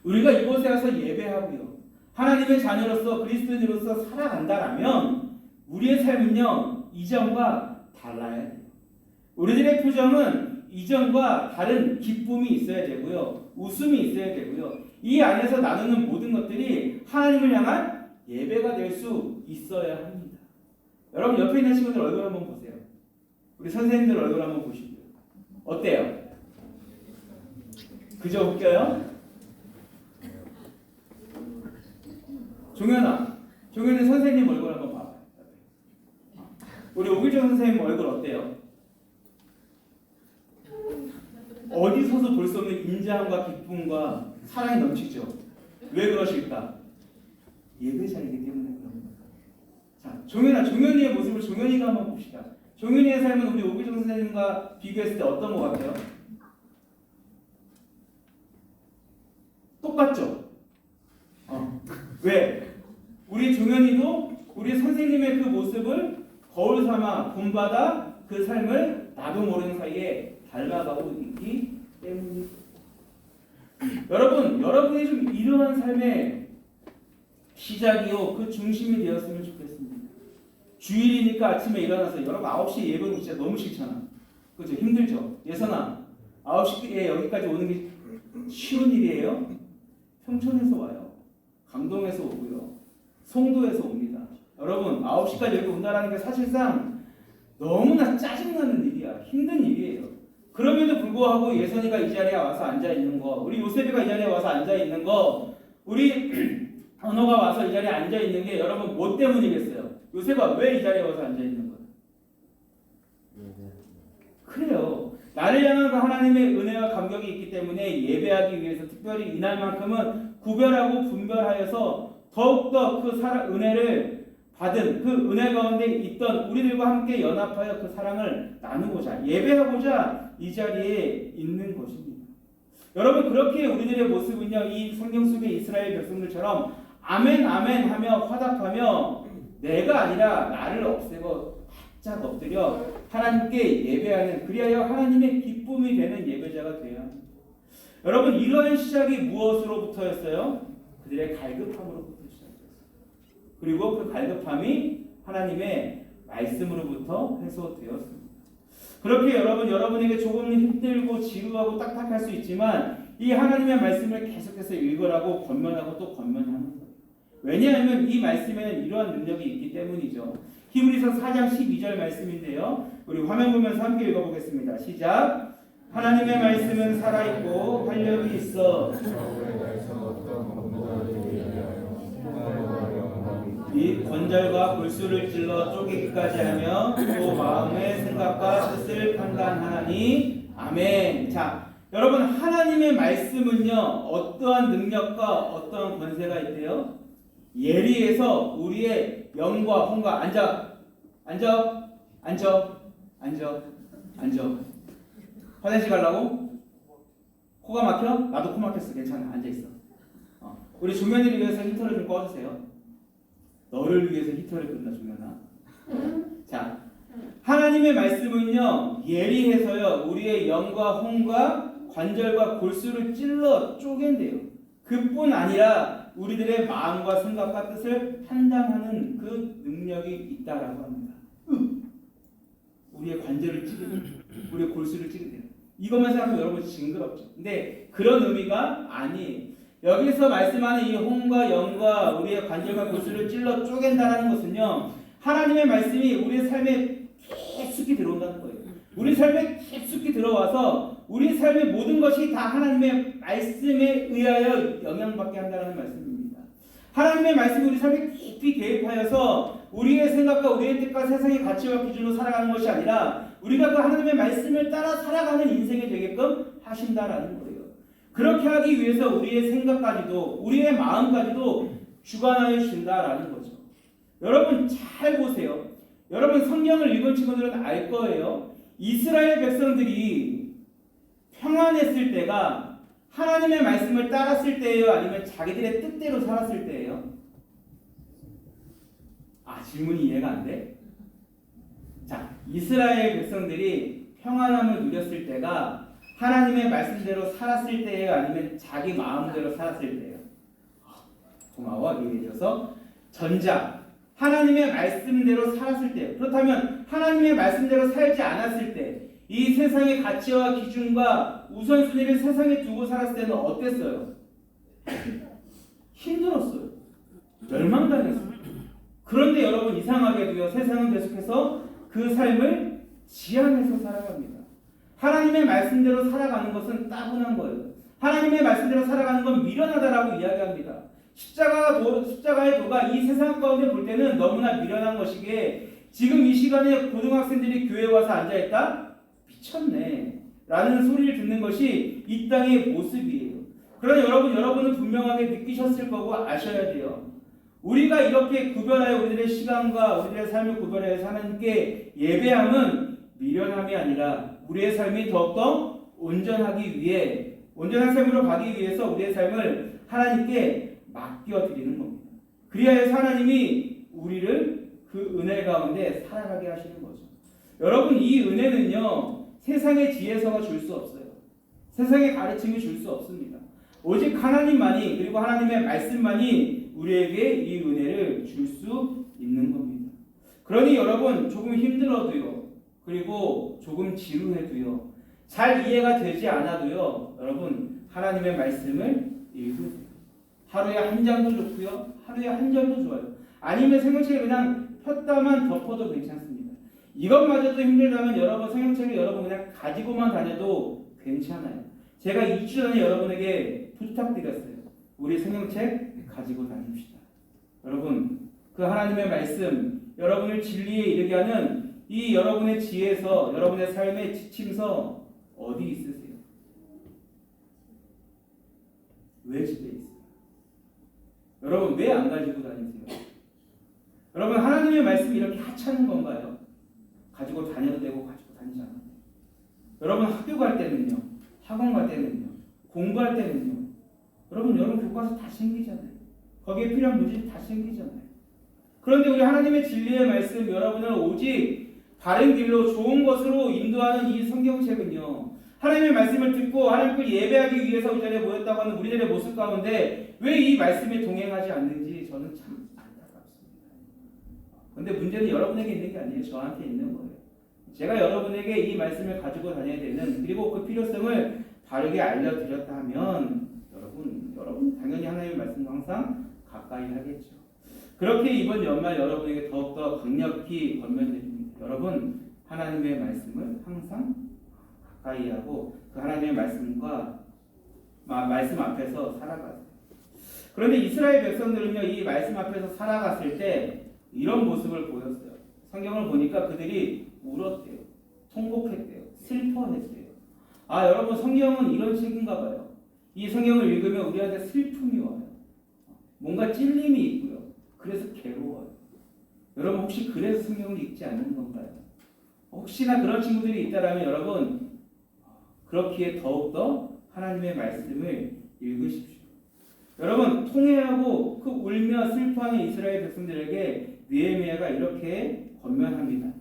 우리가 이곳에 와서 예배하고요. 하나님의 자녀로서 그리스도인으로서 살아간다라면 우리의 삶은요. 이전과 달라야 돼요. 우리들의 표정은 이전과 다른 기쁨이 있어야 되고요. 웃음이 있어야 되고요. 이 안에서 나누는 모든 것들이 하나님을 향한 예배가 될 수 있어야 합니다. 여러분 옆에 있는 친구들 얼굴 한번 보세요. 우리 선생님들 얼굴 한번 보시고요. 어때요? 그저 웃겨요? 종현은 선생님 얼굴 한번 봐봐요. 우리 오길정 선생님 얼굴 어때요? 어디서도 볼 수 없는 인자함과 기쁨과 사랑이 넘치죠. 왜 그러실까? 예배자이기 때문에 그런 겁니다. 자, 종현이의 모습을 종현이가 한번 봅시다. 종현이의 삶은 우리 오길정 선생님과 비교했을 때 어떤 것 같아요? 똑같죠? 왜? 우리 종현이도 우리 선생님의 그 모습을 거울 삼아 본받아 그 삶을 나도 모르는 사이에 닮아가고 있기 때문입니다. 여러분이 좀 이러한 삶의 시작이요 그 중심이 되었으면 좋겠습니다. 주일이니까 아침에 일어나서 여러분 9시에 예배 오는 거 진짜 너무 싫잖아. 그죠? 힘들죠? 예선아 9시에 여기까지 오는 게 쉬운 일이에요? 평촌에서 와요. 강동에서 오고요. 송도에서 옵니다. 여러분 9시까지 여기 온다는 게 사실상 너무나 짜증나는 일이야. 힘든 일이에요. 그럼에도 불구하고 예선이가 이 자리에 와서 앉아 있는 거, 우리 요셉이가 이 자리에 와서 앉아 있는 거, 우리 언어가 와서 이 자리에 앉아 있는 게 여러분 뭐 때문이겠어요? 요셉아 왜 이 자리에 와서 앉아 있는 거야? 그래요. 나를 향한 그 하나님의 은혜와 감격이 있기 때문에 예배하기 위해서 특별히 이날만큼은 구별하고 분별하여서 더욱더 그 은혜를 받은 그 은혜 가운데 있던 우리들과 함께 연합하여 그 사랑을 나누고자 예배하고자 이 자리에 있는 것입니다. 여러분 그렇게 우리들의 모습은요 이 성경 속의 이스라엘 백성들처럼 아멘 아멘 하며 화답하며 내가 아니라 나를 없애고 바짝 엎드려 하나님께 예배하는 그리하여 하나님의 기쁨이 되는 예배자가 되어야 합니다. 여러분 이러한 시작이 무엇으로부터였어요? 그들의 갈급함으로부터 시작했어요. 그리고 그 갈급함이 하나님의 말씀으로부터 해소되었습니다. 그렇게 여러분에게 조금 힘들고 지루하고 딱딱할 수 있지만 이 하나님의 말씀을 계속해서 읽으라고 권면하고 또 권면하는 거예요. 왜냐하면 이 말씀에는 이러한 능력이 있기 때문이죠. 히브리서 4장 12절 말씀인데요. 우리 화면 보면서 함께 읽어보겠습니다. 시작. 하나님의 말씀은 살아있고 활력이 있어 이 관절과 골수를 찔러 쪼개기까지 하며 또 마음의 생각과 뜻을 판단하나니 아멘. 자, 여러분 하나님의 말씀은요 어떠한 능력과 어떠한 권세가 있대요? 예리해서 우리의 영과 혼과 앉아 화장실 가려고? 코가 막혀? 나도 코 막혔어. 괜찮아. 앉아있어. 우리 종현이를 위해서 히터를 좀 꺼주세요. 너를 위해서 히터를 끈다 종현아. 자, 하나님의 말씀은요 예리해서요 우리의 영과 혼과 관절과 골수를 찔러 쪼갠대요. 그뿐 아니라 우리들의 마음과 생각과 뜻을 판단하는 그 능력이 있다라고 합니다. 우리의 관절을 찌르고 우리의 골수를 찌르대요. 이것만 생각하면 여러분 징그럽죠. 근데 그런 의미가 아니에요. 여기서 말씀하는 이 혼과 영과 우리의 관절과 골수를 찔러 쪼갠다는 것은요 하나님의 말씀이 우리의 삶에 깊숙이 들어온다는 거예요. 우리 삶에 깊숙이 들어와서 우리 삶의 모든 것이 다 하나님의 말씀에 의하여 영향받게 한다는 말씀입니다. 하나님의 말씀이 우리 삶에 깊이 개입하여서 우리의 생각과 우리의 뜻과 세상의 가치와 기준으로 살아가는 것이 아니라 우리가 그 하나님의 말씀을 따라 살아가는 인생이 되게끔 하신다라는 거예요. 그렇게 하기 위해서 우리의 생각까지도 우리의 마음까지도 주관하여 주신다라는 거죠. 여러분 잘 보세요. 여러분 성경을 읽은 친구들은 알 거예요. 이스라엘 백성들이 평안했을 때가 하나님의 말씀을 따랐을 때예요? 아니면 자기들의 뜻대로 살았을 때예요? 질문이 이해가 안 돼? 자, 이스라엘 백성들이 평안함을 누렸을 때가 하나님의 말씀대로 살았을 때예요? 아니면 자기 마음대로 살았을 때예요? 고마워, 이해해줘서. 전자, 하나님의 말씀대로 살았을 때예요. 그렇다면 하나님의 말씀대로 살지 않았을 때, 이 세상의 가치와 기준과 우선순위를 세상에 두고 살았을 때는 어땠어요? 힘들었어요. 멸망당했어요. 그런데 여러분 이상하게도요, 세상은 계속해서 그 삶을 지향해서 살아갑니다. 하나님의 말씀대로 살아가는 것은 따분한 거예요. 하나님의 말씀대로 살아가는 건 미련하다라고 이야기합니다. 십자가의 도가 이 세상 가운데 볼 때는 너무나 미련한 것이기에 지금 이 시간에 고등학생들이 교회에 와서 앉아있다? 미쳤네 라는 소리를 듣는 것이 이 땅의 모습이에요. 그러나 여러분은 분명하게 느끼셨을 거고 아셔야 돼요. 우리가 이렇게 구별하여 우리들의 시간과 우리들의 삶을 구별하여 하나님께 예배함은 미련함이 아니라 우리의 삶이 더욱더 온전한 삶으로 가기 위해서 우리의 삶을 하나님께 맡겨드리는 겁니다. 그리하여 하나님이 우리를 그 은혜 가운데 살아가게 하시는 거죠. 여러분 이 은혜는요 세상의 지혜서가 줄 수 없어요. 세상의 가르침이 줄 수 없습니다. 오직 하나님만이 그리고 하나님의 말씀만이 우리에게 이 은혜를 줄 수 있는 겁니다. 그러니 여러분 조금 힘들어도요 그리고 조금 지루해도요 잘 이해가 되지 않아도요 여러분 하나님의 말씀을 읽으세요. 하루에 한 장도 좋고요. 하루에 한 절도 좋아요. 아니면 성경책을 그냥 폈다만 덮어도 괜찮습니다. 이것마저도 힘들다면 여러분 성경책을 여러분 그냥 가지고만 다녀도 괜찮아요. 제가 2주 전에 여러분에게 부탁드렸어요. 우리 성경책 가지고 다닙시다. 여러분 그 하나님의 말씀 여러분을 진리에 이르게 하는 이 여러분의 지혜서 여러분의 삶의 지침서 어디 있으세요? 왜 집에 있어요? 여러분 왜 안 가지고 다니세요? 여러분 하나님의 말씀이 이렇게 하찮은 건가요? 가지고 다녀도 되고 가지고 다니지 않아도 돼요. 여러분 학교 갈 때는요. 학원 갈 때는요. 공부할 때는요. 여러분 교과서 다 챙기잖아요. 거기에 필요한 문제 다 챙기잖아요. 그런데 우리 하나님의 진리의 말씀 여러분을 오직 바른 길로 좋은 것으로 인도하는 이 성경책은요. 하나님의 말씀을 듣고 하나님을 예배하기 위해서 이 자리에 모였다고 하는 우리들의 모습 가운데 왜 이 말씀에 동행하지 않는지 저는 참 안타깝습니다. 그런데 문제는 여러분에게 있는 게 아니에요. 저한테 있는 거예요. 제가 여러분에게 이 말씀을 가지고 다녀야 되는 그리고 그 필요성을 바르게 알려드렸다 하면 여러분 당연히 하나님의 말씀과 항상 가까이 하겠죠. 그렇게 이번 연말 여러분에게 더욱더 강력히 권면드립니다. 여러분 하나님의 말씀을 항상 가까이 하고 그 하나님의 말씀 앞에서 살아가세요. 그런데 이스라엘 백성들은요 이 말씀 앞에서 살아갔을 때 이런 모습을 보였어요. 성경을 보니까 그들이 울었대요. 통곡했대요. 슬퍼했대요. 여러분 성경은 이런 책인가 봐요. 이 성경을 읽으면 우리한테 슬픔이 와요. 뭔가 찔림이 있고요. 그래서 괴로워요. 여러분 혹시 그래서 성경을 읽지 않는 건가요? 혹시나 그런 친구들이 있다라면 여러분 그렇기에 더욱더 하나님의 말씀을 읽으십시오. 여러분 통회하고 그 울며 슬퍼하는 이스라엘 백성들에게 느헤미야가 이렇게 권면합니다.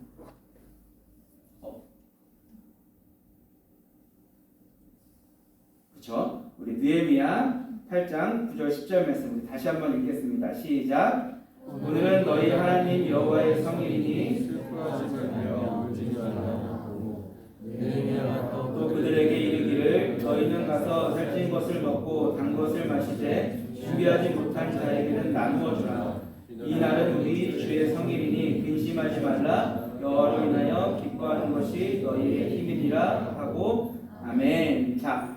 그렇죠? 우리 느헤미야 8장 9절 10절 말씀 우리 다시 한번 읽겠습니다. 시작. 오늘은 너희 하나님 여호와의 성일이니 또 그들에게 이르기를 너희는 가서 살찐 것을 먹고 단 것을 마시되 준비하지 못한 자에게는 나누어 주라. 이 날은 우리 주의 성일이니 근심하지 말라. 여호와로 인하여 기뻐하는 것이 너희의 힘이니라 하고 아멘. 자,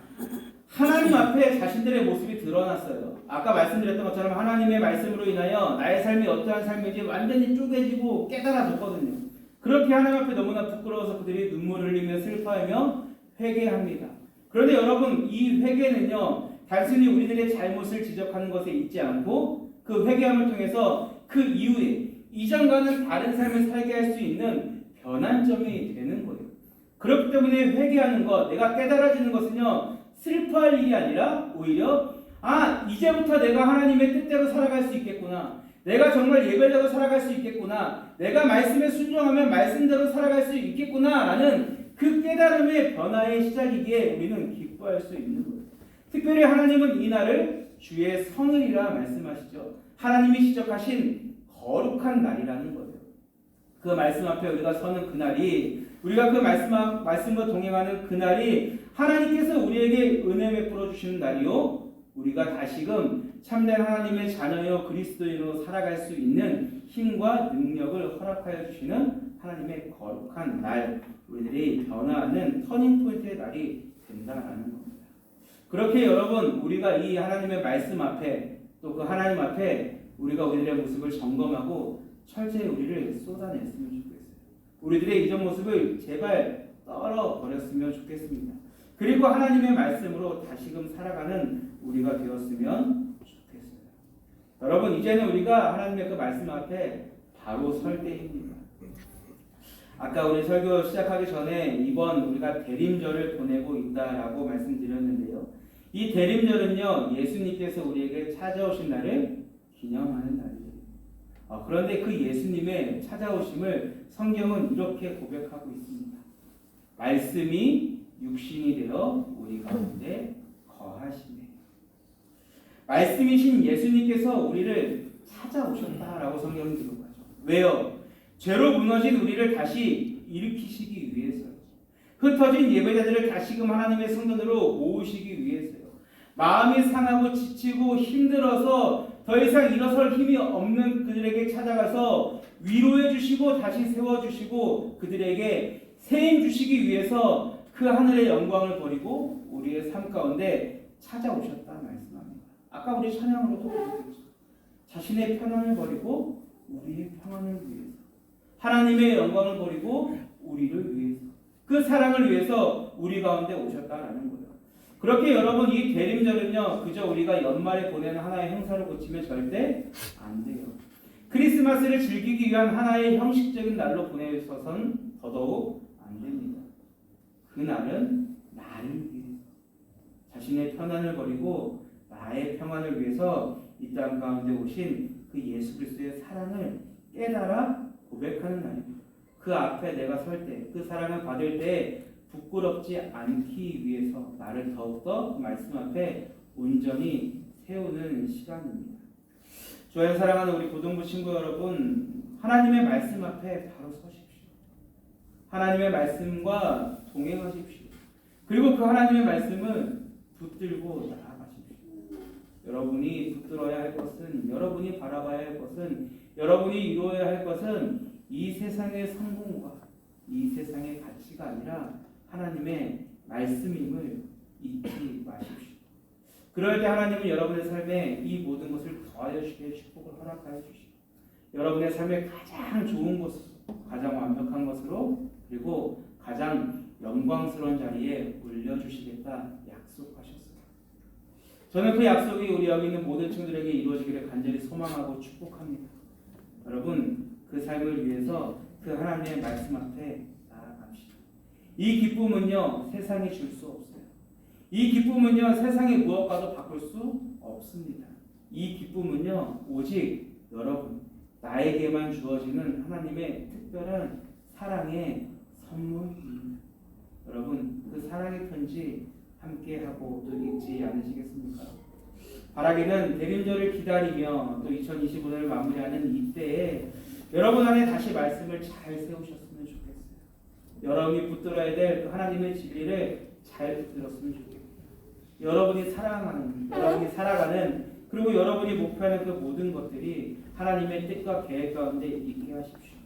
하나님 앞에 자신들의 모습이 드러났어요. 아까 말씀드렸던 것처럼 하나님의 말씀으로 인하여 나의 삶이 어떠한 삶인지 완전히 쪼개지고 깨달아졌거든요. 그렇게 하나님 앞에 너무나 부끄러워서 그들이 눈물을 흘리며 슬퍼하며 회개합니다. 그런데 여러분 이 회개는요 단순히 우리들의 잘못을 지적하는 것에 있지 않고 그 회개함을 통해서 그 이후에 이전과는 다른 삶을 살게 할 수 있는 변환점이 되는 거예요. 그렇기 때문에 회개하는 것, 내가 깨달아지는 것은요 슬퍼할 일이 아니라 오히려 이제부터 내가 하나님의 뜻대로 살아갈 수 있겠구나. 내가 정말 예배자로 살아갈 수 있겠구나. 내가 말씀에 순종하면 말씀대로 살아갈 수 있겠구나 라는 그 깨달음의 변화의 시작이기에 우리는 기뻐할 수 있는 거예요. 특별히 하나님은 이 날을 주의 성일이라 말씀하시죠. 하나님이 시작하신 거룩한 날이라는 거예요. 그 말씀 앞에 우리가 서는 그날이 우리가 그 말씀과 동행하는 그날이 하나님께서 우리에게 은혜 베풀어 주시는 날이요. 우리가 다시금 참된 하나님의 자녀여 그리스도인으로 살아갈 수 있는 힘과 능력을 허락하여 주시는 하나님의 거룩한 날, 우리들이 변화하는 터닝포인트의 날이 된다라는 겁니다. 그렇게 여러분 우리가 이 하나님의 말씀 앞에 또 그 하나님 앞에 우리가 우리들의 모습을 점검하고 철저히 우리를 쏟아냈으면 좋겠어요. 우리들의 이전 모습을 제발 떨어버렸으면 좋겠습니다. 그리고 하나님의 말씀으로 다시금 살아가는 우리가 되었으면 좋겠어요. 여러분 이제는 우리가 하나님의 그 말씀 앞에 바로 설 때입니다. 아까 우리 설교 시작하기 전에 이번 우리가 대림절을 보내고 있다라고 말씀드렸는데요. 이 대림절은요 예수님께서 우리에게 찾아오신 날을 기념하는 날이에요. 그런데 그 예수님의 찾아오심을 성경은 이렇게 고백하고 있습니다. 말씀이 육신이 되어 우리 가운데 거하시네. 말씀이신 예수님께서 우리를 찾아오셨다라고 성경은 기록하죠. 왜요? 죄로 무너진 우리를 다시 일으키시기 위해서요. 흩어진 예배자들을 다시금 하나님의 성전으로 모으시기 위해서요. 마음이 상하고 지치고 힘들어서 더 이상 일어설 힘이 없는 그들에게 찾아가서 위로해 주시고 다시 세워주시고 그들에게 세임 주시기 위해서 그 하늘의 영광을 버리고 우리의 삶 가운데 찾아오셨다 말씀합니다. 아까 우리 찬양으로도 보셨죠. 자신의 편안을 버리고 우리의 평안을 위해서, 하나님의 영광을 버리고 우리를 위해서, 그 사랑을 위해서 우리 가운데 오셨다라는 거예요. 그렇게 여러분, 이 대림절은요 그저 우리가 연말에 보내는 하나의 행사를 고치면 절대 안 돼요. 크리스마스를 즐기기 위한 하나의 형식적인 날로 보내서선 더더욱 안 됩니다. 그날은 나를 위해서, 자신의 편안을 버리고 나의 평안을 위해서 이 땅 가운데 오신 그 예수 그리스도의 사랑을 깨달아 고백하는 날입니다. 그 앞에 내가 설 때, 그 사랑을 받을 때 부끄럽지 않기 위해서 나를 더욱더 말씀 앞에 온전히 세우는 시간입니다. 좋아요, 사랑하는 우리 고등부 친구 여러분, 하나님의 말씀 앞에 바로 서십시오. 하나님의 말씀과 동행하십시오. 그리고 그 하나님의 말씀은 붙들고 나아가십시오. 여러분이 붙들어야 할 것은, 여러분이 바라봐야 할 것은, 여러분이 이루어야 할 것은 이 세상의 성공과 이 세상의 가치가 아니라 하나님의 말씀임을 잊지 마십시오. 그럴 때 하나님은 여러분의 삶에 이 모든 것을 더하여 주시되 축복을 허락하여 주시고 여러분의 삶의 가장 좋은 것으로, 가장 완벽한 것으로, 그리고 가장 영광스러운 자리에 올려주시겠다 약속하셨어요. 저는 그 약속이 우리 여기 있는 모든 친구들에게 이루어지기를 간절히 소망하고 축복합니다. 여러분, 그 삶을 위해서 그 하나님의 말씀 앞에 나아갑시다. 이 기쁨은요 세상이 줄 수 없어요. 이 기쁨은요 세상의 무엇과도 바꿀 수 없습니다. 이 기쁨은요 오직 여러분, 나에게만 주어지는 하나님의 특별한 사랑의 선물입니다. 여러분, 그 사랑의 편지 함께 하고 또 읽지 않으시겠습니까? 바라기는 대림절을 기다리며 또 2025년을 마무리하는 이때에 여러분 안에 다시 말씀을 잘 세우셨으면 좋겠어요. 여러분이 붙들어야 될 그 하나님의 진리를 잘 붙들었으면 좋겠어요. 여러분이 사랑하는, 여러분이 살아가는, 그리고 여러분이 목표하는 그 모든 것들이 하나님의 뜻과 계획 가운데 있게 하십시오.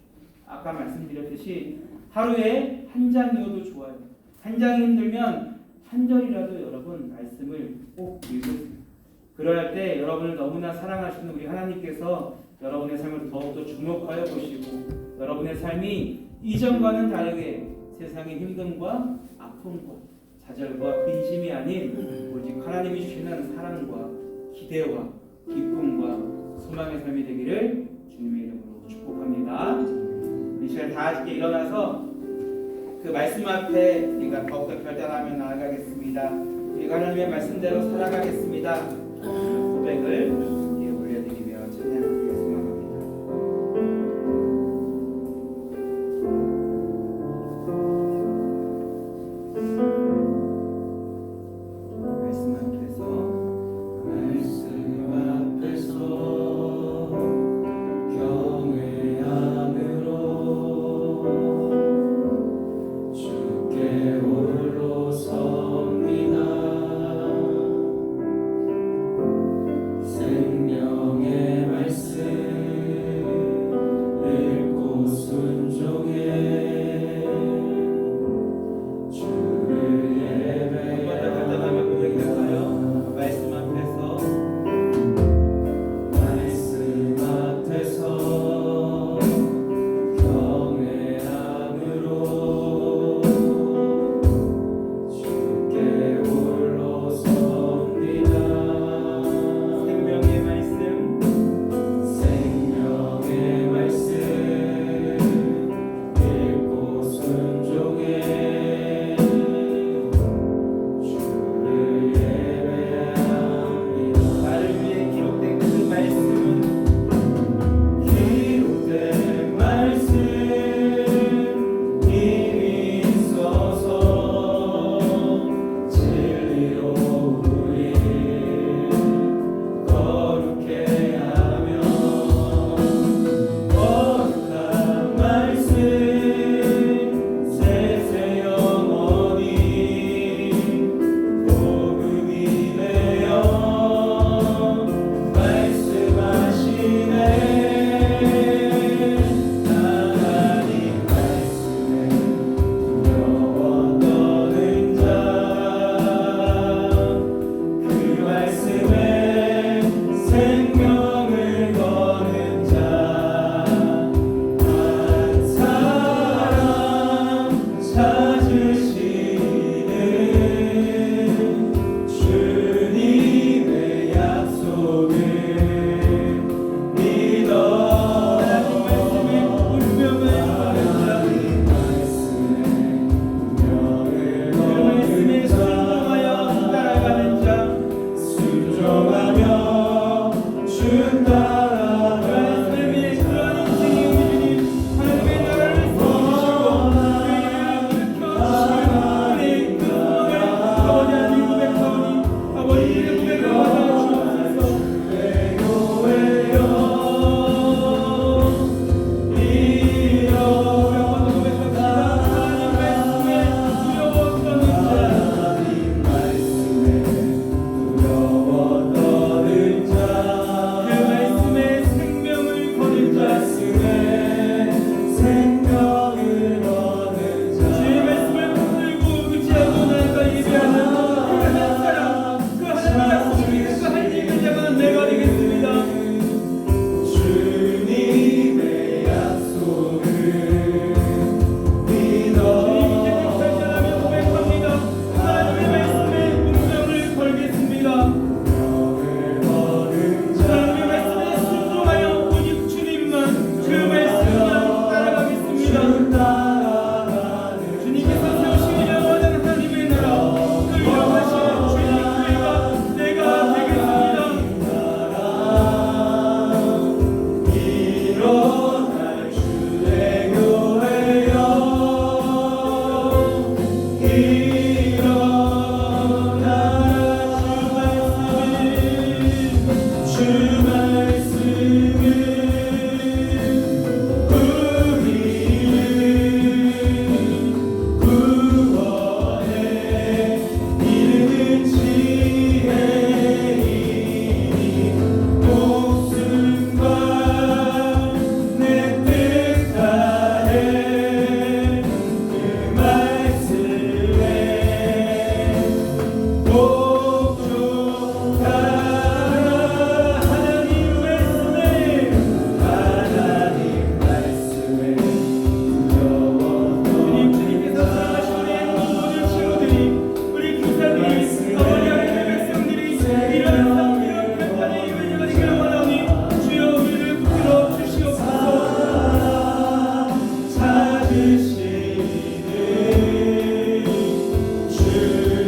아까 말씀드렸듯이 하루에 한 장이어도 좋아요. 한 장이 힘들면 한 절이라도 여러분 말씀을 꼭 읽으세요. 그럴 때 여러분을 너무나 사랑하시는 우리 하나님께서 여러분의 삶을 더욱더 주목하여 보시고 여러분의 삶이 이전과는 다르게 세상의 힘듦과 아픔과 좌절과 근심이 아닌 오직 하나님이 주시는 사랑과 기대와 기쁨과 소망의 삶이 되기를 주님의 이름으로 축복합니다. 이 시간 다 함께 일어나서 그 말씀 앞에 우리가 더욱더 결단하며 나아가겠습니다. 우리가 하나님의 말씀대로 살아가겠습니다. 고백을 함께 올려드리며 찬양하기를 소망합니다. 말씀 앞에서 경외함으로 주께 홀로 섭니다.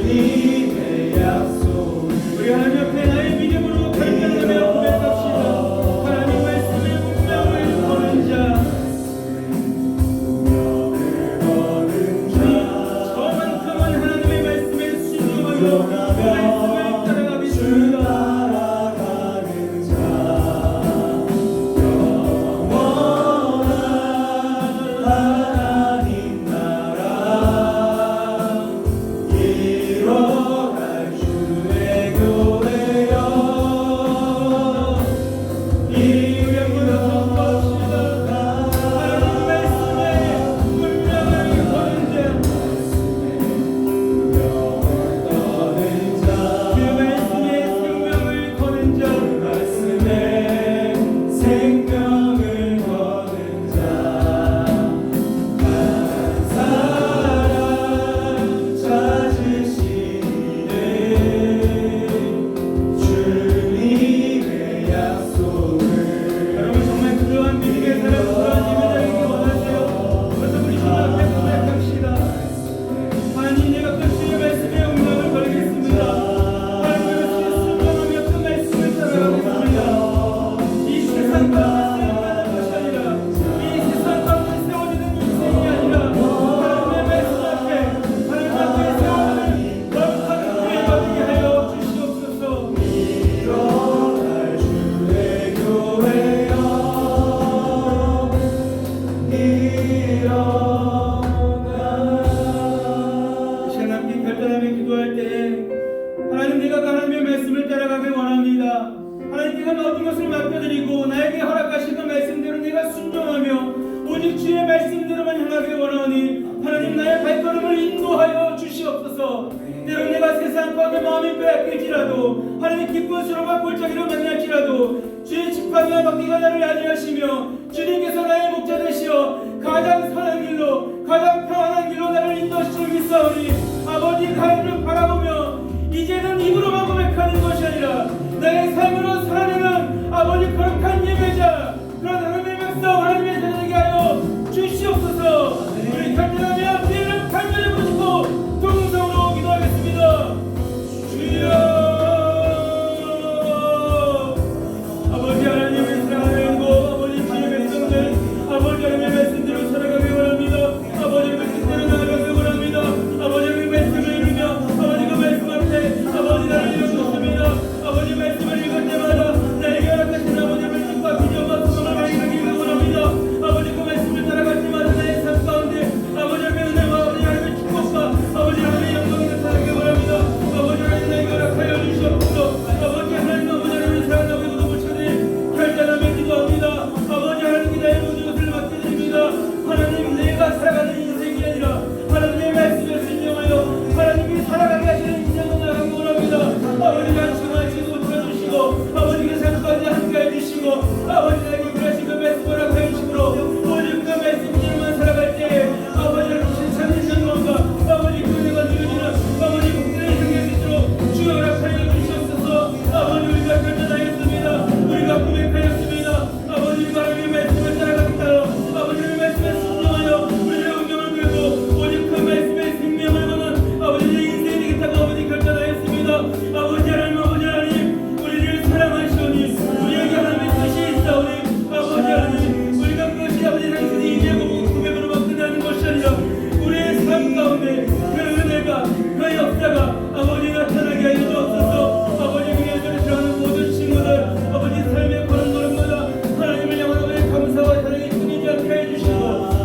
주님의 약속을 우리 하나님 앞에 나의 믿음으로 결단하며 고백합시다. 하나님 말씀의 운명을 거는 자, 저만큼은 하나님의 말씀에 순종하며 그 말씀을 따라가겠습니다. 하나님 나라 일어날 주의 교회여 이 명으로 선포합시다. 하나님 말씀에 운명을 거는 자, 그 말씀에 생명을 거는 자, 말씀에 생명을 거는 자 한 사람 찾으시네 주님의 약속을 여러분 정말 그러한 믿음의 사람, 그러한 예배자에게 원하세요. 그래서 우리 주님 앞에 고백합시다. 하나님, 내가 그 주의 말씀에 운명을 걸겠습니다. 하나님의 순종하며 그 말씀을 따라가겠습니다. 이 세상 가운데 세워가는 것이 아니라, 이 세상 가운데 세워지는 인생이 아니라, 하나님의 말씀 앞에, 하나님 앞에 세워지는 거룩한 교회가 되게 하여 주시옵소서. 일어날 주의 교회여 일어나 이 시간 함께 결단하며 기도할 때에 하나님, 내가 하나님의 말씀을 따라가길 원합니다. 하나님께서 모든 것을 맡겨드리고 나에게 허락하신 그 말씀대로 내가 순종하며 오직 주의 말씀대로만 향하길 원하오니 하나님, 나의 발걸음을 인도하여 주시옵소서. 때로 내가 세상 가운데 마음이 빼앗길지라도, 하나님 기쁜 수로가 골짜기로 만날지라도 주의 지팡이와 막기가 나를 안위하시며 주님께서 나의 목자 되시어 가장 선한 길로, 가장 평안한 길로 나를 인도하시는 믿사오니 아버지, 하나님을 바라보며 이제는 입으로만 고백하는 것이 아니라 나의 삶으로 살아내는 아버지 거룩한 예배자, 그런 하나님의 백성, 하나님의 자녀되게 하여 주시옵소서. 우리 결단하며 주의를 간절히 부르시고 동성으로 기도하겠습니다. 주여, 아버지 하나님의 사랑을 알고 아버지 주의 백성들, 아버지 하나님의 말씀대로 살아가길 원합니다. 아버지 말씀대로 나아가길 원합니다. 아버지 그 말씀을 이루며 아버지 그 말씀 앞에 아버지 나를 이루셨습니다. 아버지 말씀을 읽을 때마다 나에게 허락하신 아버지 말씀과 기적과 소망을 발견하기를 원합니다. 아버지 그 말씀을 따라갈 때마다 나의 삶 가운데 아버지 하나님의 은혜와 아버지 하나님의 축복과 아버지 하나님의 영광이 나타나길 원합니다. 아버지 하나님, 나에게 허락하여 주시옵소서. 아버지 하나님, 아버지 하나님을 사랑하고 믿음을 찾으니 결단하며 기도합니다. 아버지 하나님께 나의 모든 것을 맡겨드립니다. 하나님, 내가 살아가는 인생이 아니라 하나님의 말씀에 순종하여 하나님이 살아가게 하시는 인생으로 나가기 원합니다. 아버지가 충만하시고 들어주시고 아버지 그 삶까지 함께해 주시고 아버지 나에게 그러신 그 말씀을 함께해 주시므로 오직 그 말씀대로만 살아갈 때에 아버지 하나님 신찬의 영광과 아버지 그 은혜가 누려지는 아버지 복들의 향기가 있도록 주여 허락하여 주시옵소서. 아버지, 우리가 결단하였습니다. 우리가 고백하였습니다. 아버지, 우리가 하나님의 말씀을 따라가겠다. 아버지의 말씀에 순종하여 우리의 운명을 걸고 오직 그 말씀에 생명을 거는 아버지의 인생이 되겠다고 아버지 결단하였습니다. 아버지 하나님, 우리를 사랑하시오니 우리에게 하나님의 뜻이 있사오니 아버지 하나님, 우리가 그것이 아버지 당신이 이해하고 고백으로만 끝나는 것이 아니라 우리의 삶 가운데 그 은혜가, 그 역사가 아버지 나타나게 하여 주옵소서. 아버지 위에서 들어가는 모든 친구들 아버지 삶의 걸음걸음마다 하나님을 영원하게 감사와 사랑이 끊이지 않게 해주시고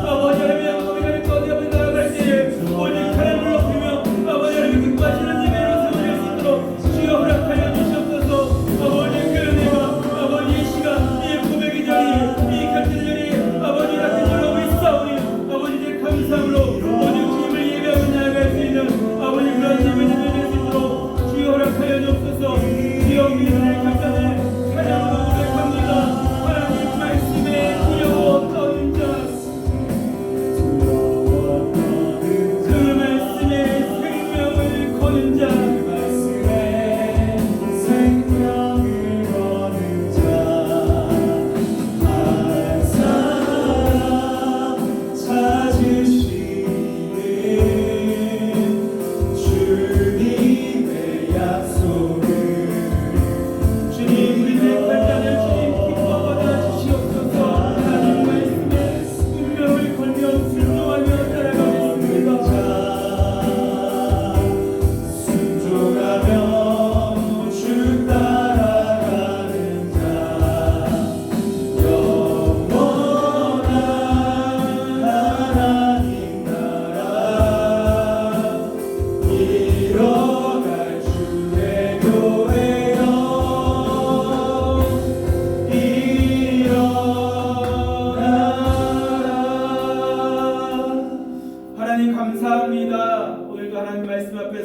아버지 하나님의 영광을 가운데 아버지 나아갈 때에 오직 하나님을 높이며 아버지 하나님을 기뻐하시는 예배로 세워질 수 있도록 주여 허락하여 주시옵소서. 아버지 그 은혜가 아버지 이 시간, 이 고백의 자리, 이 결정의 자리 아버지 같은 자로 있사오니 아버지 내 감사함으로 오직 주님을 예배하고 나아갈 수 있는 아버지 그런 예배를 드릴 수 있도록 주여 허락하여 주옵소서. 주여 믿음의 결단을 찬양으로 고백합니다. 하나님 말씀에 두려웠던 자, 그 말씀에 생명을 거는 자, 말씀에 생명을 거는 자 한 사람 찾으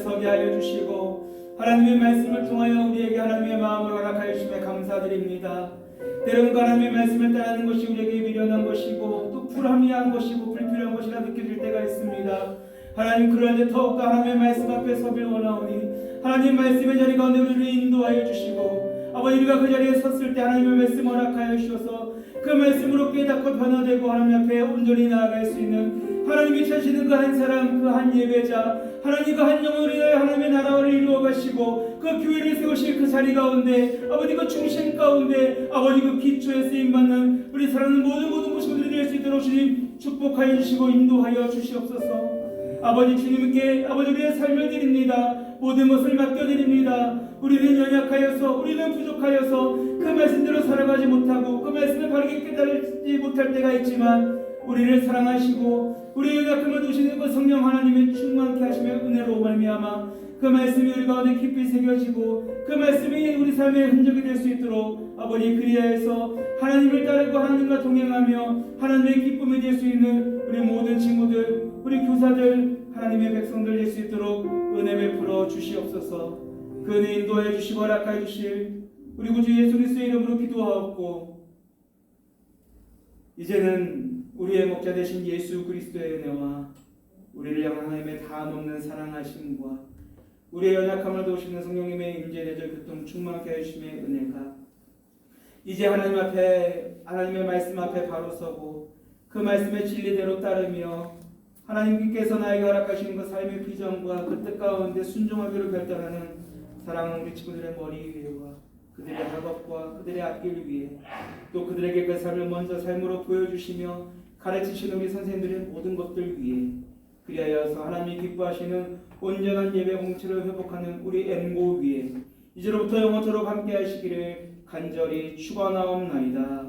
서게 하여 주시고 하나님의 말씀을 통하여 우리에게 하나님의 마음을 허락하여 주심에 감사드립니다. 때로는 그 하나님의 말씀을 따르는 것이 우리에게 미련한 것이고 또 불합리한 것이고 불필요한 것이라 느껴질 때가 있습니다. 하나님 그럴 때 더욱더 하나님의 말씀 앞에 서길 원하오니 하나님 말씀의 자리 가운데 우리를 인도하여 주시고 아버지 우리가 그 자리에 섰을 때 하나님의 말씀 허락하여 주셔서 그 말씀으로 깨닫고 변화되고 하나님 앞에 온전히 나아갈 수 있는 하나님이 찾으시는 그 한 사람 그 한 예배자 하나님 그 한 영혼을 위하여 하나님의 나라를 이루어 가시고 그 교회를 세우실 그 자리 가운데 아버지 그 중심 가운데 아버지 그 기초에 쓰임받는 우리 사랑하는 모든 모습들이 될 수 있도록 주님 축복하여 주시고 인도하여 주시옵소서. 아버지 주님께 아버지 우리의 삶을 드립니다. 모든 것을 맡겨드립니다. 우리는 연약하여서 우리는 부족하여서 그 말씀대로 살아가지 못하고 그 말씀을 바르게 깨달지 못할 때가 있지만 우리를 사랑하시고 우리의 연약함을 도시는 그 성령 하나님의 충만케 하시며 은혜로 말미암아 그 말씀이 우리 가운데 깊이 새겨지고 그 말씀이 우리 삶의 흔적이 될 수 있도록 아버지 그리하여서 하나님을 따르고 하나님과 동행하며 하나님의 기쁨이 될 수 있는 우리 모든 친구들 우리 교사들 하나님의 백성들 될 수 있도록 은혜 베풀어 주시옵소서. 그 은혜 인도하여 주시고 허락하여 주실 우리 구주 예수 그리스도의 이름으로 기도하옵고 이제는 우리의 목자 되신 예수 그리스도의 은혜와 우리를 향한 하나님의 다함없는 사랑하심과 우리의 연약함을 도우시는 성령님의 임재 내절 교통 충만케 하심의 은혜가 이제 하나님의 말씀 앞에 바로 서고 그 말씀의 진리대로 따르며 하나님께서 나에게 허락하시는 그 삶의 비전과 그 뜻 가운데 순종하기로 결단하는 사랑하는 우리 친구들의 머리 위에와 그들의 학업과 그들의 앞길 위에 또 그들에게 그 삶을 먼저 삶으로 보여주시며 가르치시는 우리 선생님들의 모든 것들 위에 그리하여서 하나님이 기뻐하시는 온전한 예배 공체를 회복하는 우리 엠고 위에 이제로부터 영원토록 함께 하시기를 간절히 축원하옵나이다.